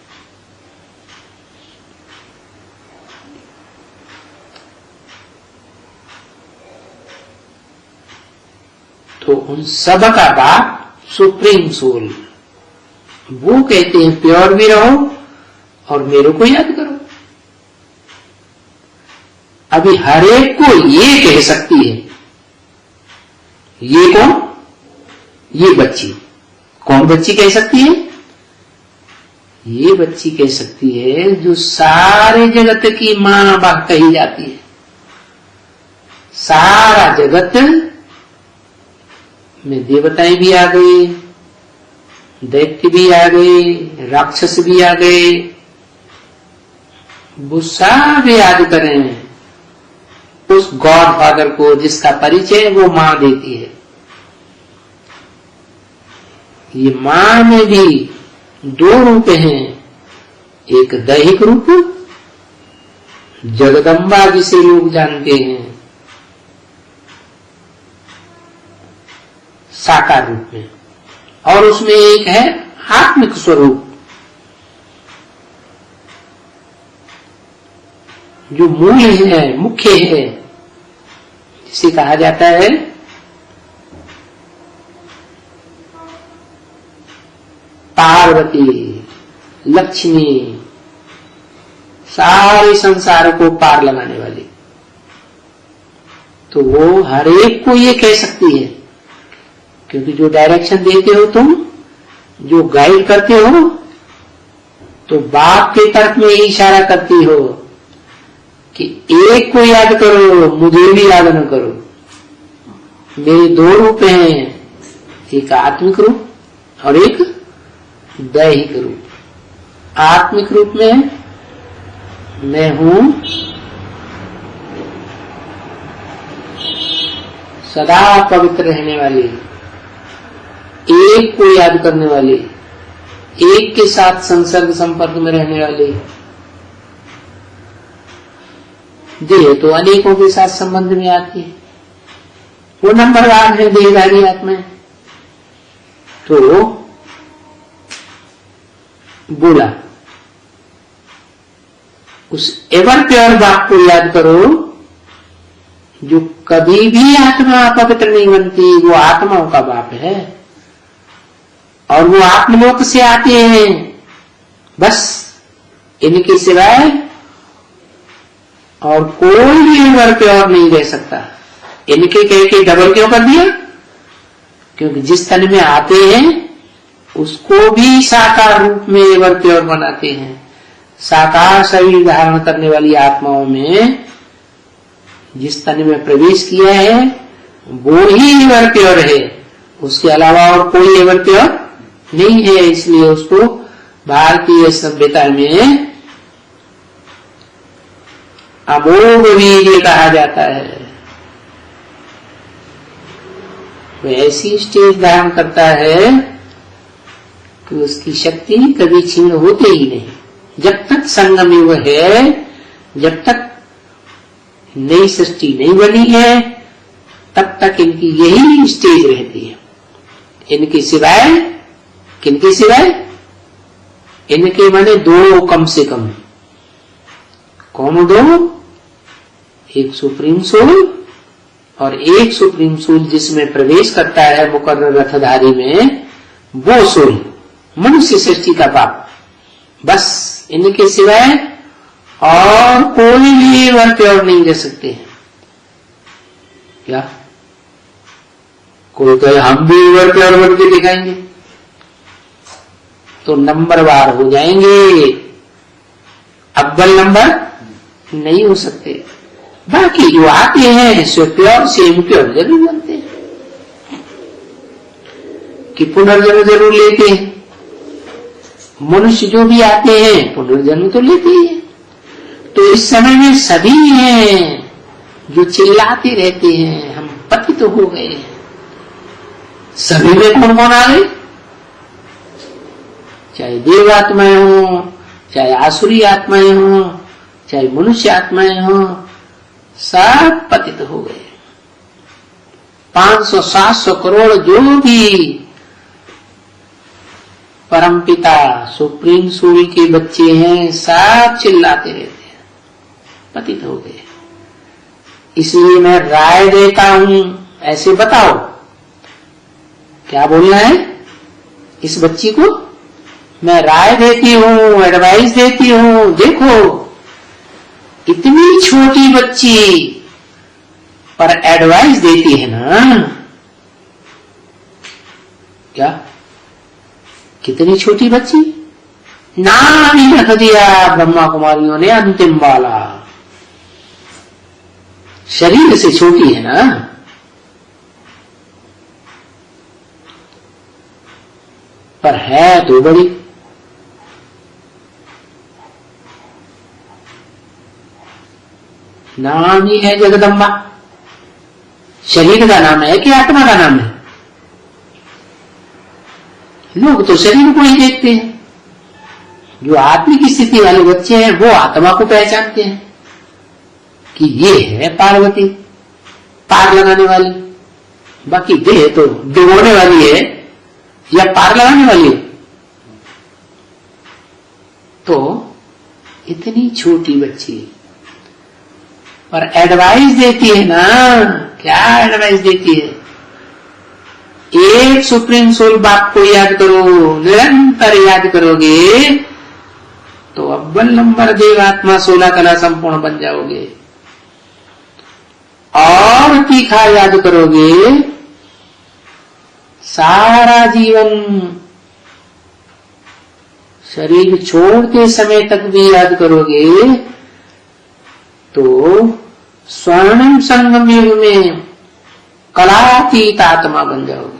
तो उन सब का बाप सुप्रीम सोल, वो कहते हैं प्योर भी रहो और मेरे को याद करो। अभी हर एक को ये कह सकती है, ये कौन? ये बच्ची। कौन बच्ची कह सकती है? ये बच्ची कह सकती है जो सारे जगत की मां बाप कही जाती है। सारा जगत में देवताएं भी आ गए, दैत्य भी आ गए, राक्षस भी आ गए, वो सब याद करें उस गॉड फादर को जिसका परिचय वो मां देती है। ये मां में भी 2 रूप हैं, एक दैहिक रूप जगदम्बा जिसे लोग जानते हैं, साकार रूप में, और उसमें एक है आत्मिक स्वरूप जो मूल है, मुख्य है, जिसे कहा जाता है पार्वती, लक्ष्मी, सारे संसार को पार लगाने वाली। तो वो हर एक को ये कह सकती है, क्योंकि जो डायरेक्शन देते हो तुम, जो गाइड करते हो, तो बाप के तरफ में इशारा करती हो कि एक को याद करो, मुझे भी याद न करो। मेरे 2 रूप हैं, एक आत्मिक रूप और एक दैहिक रूप। आत्मिक रूप में मैं हूं सदा पवित्र रहने वाली, एक को याद करने वाली, एक के साथ संसर्ग संपर्क में रहने वाली। देह तो अनेकों के साथ संबंध में आती है, वो नंबरवार है देहधारी आत्मा। तो बोला उस एवर प्योर बाप को याद करो जो कभी भी आत्मा पवित्र नहीं बनती, वो आत्माओं का बाप है और वो आत्मलोक से आते हैं। बस इनके सिवाय और कोई भी एवर प्योर नहीं रह सकता। इनके कह के डबल क्यों कर दिया? क्योंकि जिस तन में आते हैं उसको भी साकार रूप में एवर प्योर बनाते हैं। साकार शरीर धारण करने वाली आत्माओं में जिस तन में प्रवेश किया है वो ही एवर प्योर है, उसके अलावा और कोई एवर प्योर नहीं है। इसलिए उसको भारतीय सभ्यता में अमोघ वीर्य कहा जाता है। वो ऐसी स्टेज धारण करता है कि उसकी शक्ति कभी क्षीण होते ही नहीं। जब तक संगम युग है, जब तक नई सृष्टि नहीं बनी है, तब तक इनकी यही स्टेज रहती है। इनके सिवाय, किनके सिवाय? इनके माने 2 कम से कम। कौन 2? एक सुप्रीम सोल और एक सुप्रीम सोल जिसमें प्रवेश करता है मुकर्रर रथधारी में, वो सोल मनुष्य सृष्टि का बाप। बस इनके सिवाय और कोई भी वर प्योर नहीं रह सकते हैं। क्या कोई कहे हम भी उभरते और बढ़ के दिखाएंगे, तो नंबरवार हो जाएंगे, अव्वल नंबर नहीं हो सकते। बाकी जो आते हैं सो प्योर से इम्प्योर जरूर बनते हैं, कि पुनर्जन्म जरूर लेते हैं। मनुष्य जो भी आते हैं पुनर्जन्म तो लेते ही हैं। तो इस समय में सभी हैं जो चिल्लाते रहते हैं हम पतित तो हो गए। सभी में कौन कौन आ गए? चाहे देव आत्माएं हो, चाहे आसुरी आत्माएं हो, चाहे मनुष्य आत्माएं हो, सब पतित हो गए। 500-700 करोड़ जो भी परमपिता सुप्रीम सोल के बच्चे हैं सब चिल्लाते रहते हैं, पतित हो गए। इसलिए मैं राय देता हूं, ऐसे बताओ क्या बोलना है इस बच्ची को। मैं राय देती हूं, एडवाइस देती हूं। देखो इतनी छोटी बच्ची पर एडवाइस देती है ना, क्या कितनी छोटी बच्ची, नाम ही रख दिया ब्रह्मा कुमारियों ने अंतिम वाला। शरीर से छोटी है ना, पर है तो बड़ी। नाम ही है जगदम्बा। शरीर का नाम है कि आत्मा का नाम है? लोग तो शरीर को ही देखते हैं। जो आत्मिक स्थिति वाले बच्चे हैं वो आत्मा को पहचानते हैं कि ये है पार्वती, पार लगाने वाली। बाकी देह तो डुबोने वाली है या पार लगाने वाली है। तो इतनी छोटी बच्ची पर एडवाइस देती है ना। क्या एडवाइस देती है? एक सुप्रीम सोल बाप को याद करो, निरंतर याद करोगे तो अव्वल नंबर देवात्मा 16 कला संपूर्ण बन जाओगे। और तीखा याद करोगे, सारा जीवन शरीर छोड़ते समय तक भी याद करोगे तो स्वर्णिम संगम युग में कलातीत आत्मा बन जाओगे।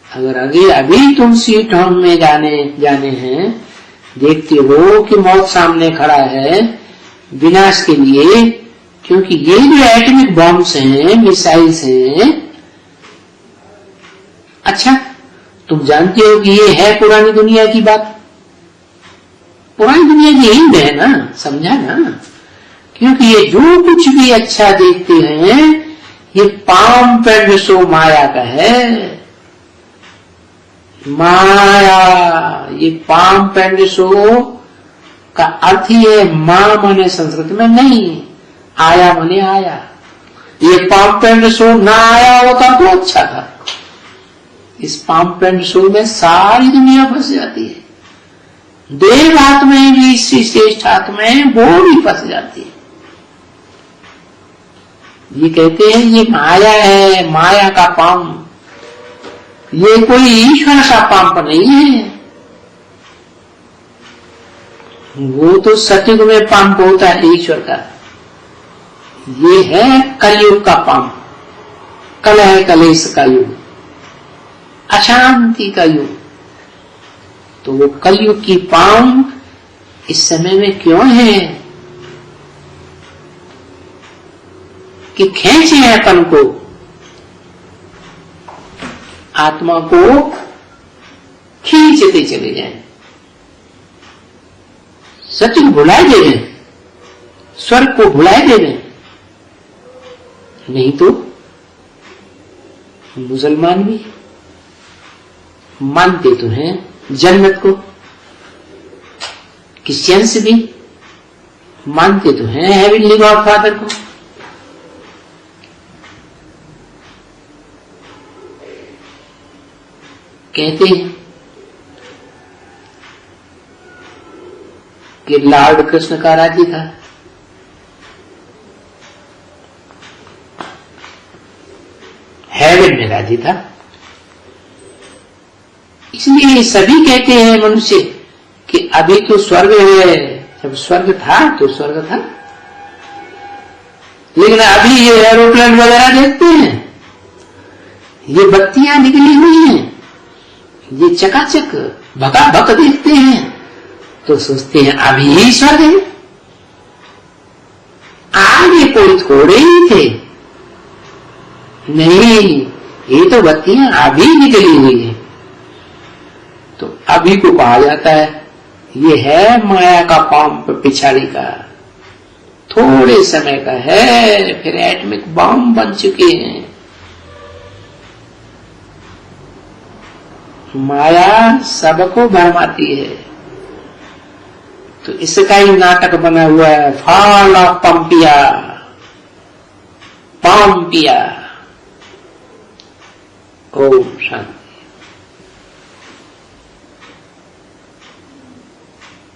अगर अभी तुम सीट होम में जाने हैं, देखते हो कि मौत सामने खड़ा है विनाश के लिए, क्योंकि ये जो एटॉमिक बॉम्ब्स हैं, मिसाइल्स हैं, अच्छा तुम जानते हो कि ये है पुरानी दुनिया की बात। पुरानी दुनिया की हिंद है ना, समझा ना। क्योंकि ये जो कुछ भी अच्छा देखते हैं ये पाम पेंड शो माया का है। माया, ये पाम पेंड शो का अर्थ ही है मां मने संस्कृत में नहीं, आया मने आया। ये पाम पेंड शो ना आया होता तो अच्छा था। इस पाम पेंड शो में सारी दुनिया फंस जाती है। देव आत्माएं भी, श्रेष्ठ आत्माएं वो भी फंस जाती है। ये कहते हैं ये माया है, माया का पाम। ये कोई ईश्वर का पाप नहीं है। वो तो सतयुग में पाप होता है ईश्वर का। ये है कलयुग का पाप। कल है कलेश का युग, अशांति का युग। तो वो कलयुग की पाम इस समय में क्यों है कि खींचे हैं अपन को, आत्मा को खींचते चले जाएं, सत्य को भुलाए दे रहे, स्वर्ग को भुलाए दे रहे। नहीं तो मुसलमान भी मानते तो हैं जन्नत को, क्रिश्चियंस भी मानते तो हैं हेवनली गॉड फादर को। कहते हैं कि लॉर्ड कृष्ण का राज्य था, में राजी था। इसलिए सभी कहते हैं मनुष्य कि अभी तो स्वर्ग है, जब स्वर्ग था तो स्वर्ग था, लेकिन अभी ये एरोप्लेन वगैरह देखते हैं, ये बत्तियां निकली हुई हैं, ये चकाचक भकाभक देखते हैं तो सोचते हैं अभी ही स्वर्ग है। आगे कोई थोड़े ही थे, नहीं ये तो बत्तियां अभी निकली हुई है। तो अभी को कहा जाता है ये है माया का पंप पिछाड़ी का, थोड़े समय का है, फिर एटमिक बम बन चुके हैं। माया सबको भरमाती है। तो इसका ही नाटक बना हुआ है, फॉल ऑफ पंपिया, पंपिया। ओम शांति।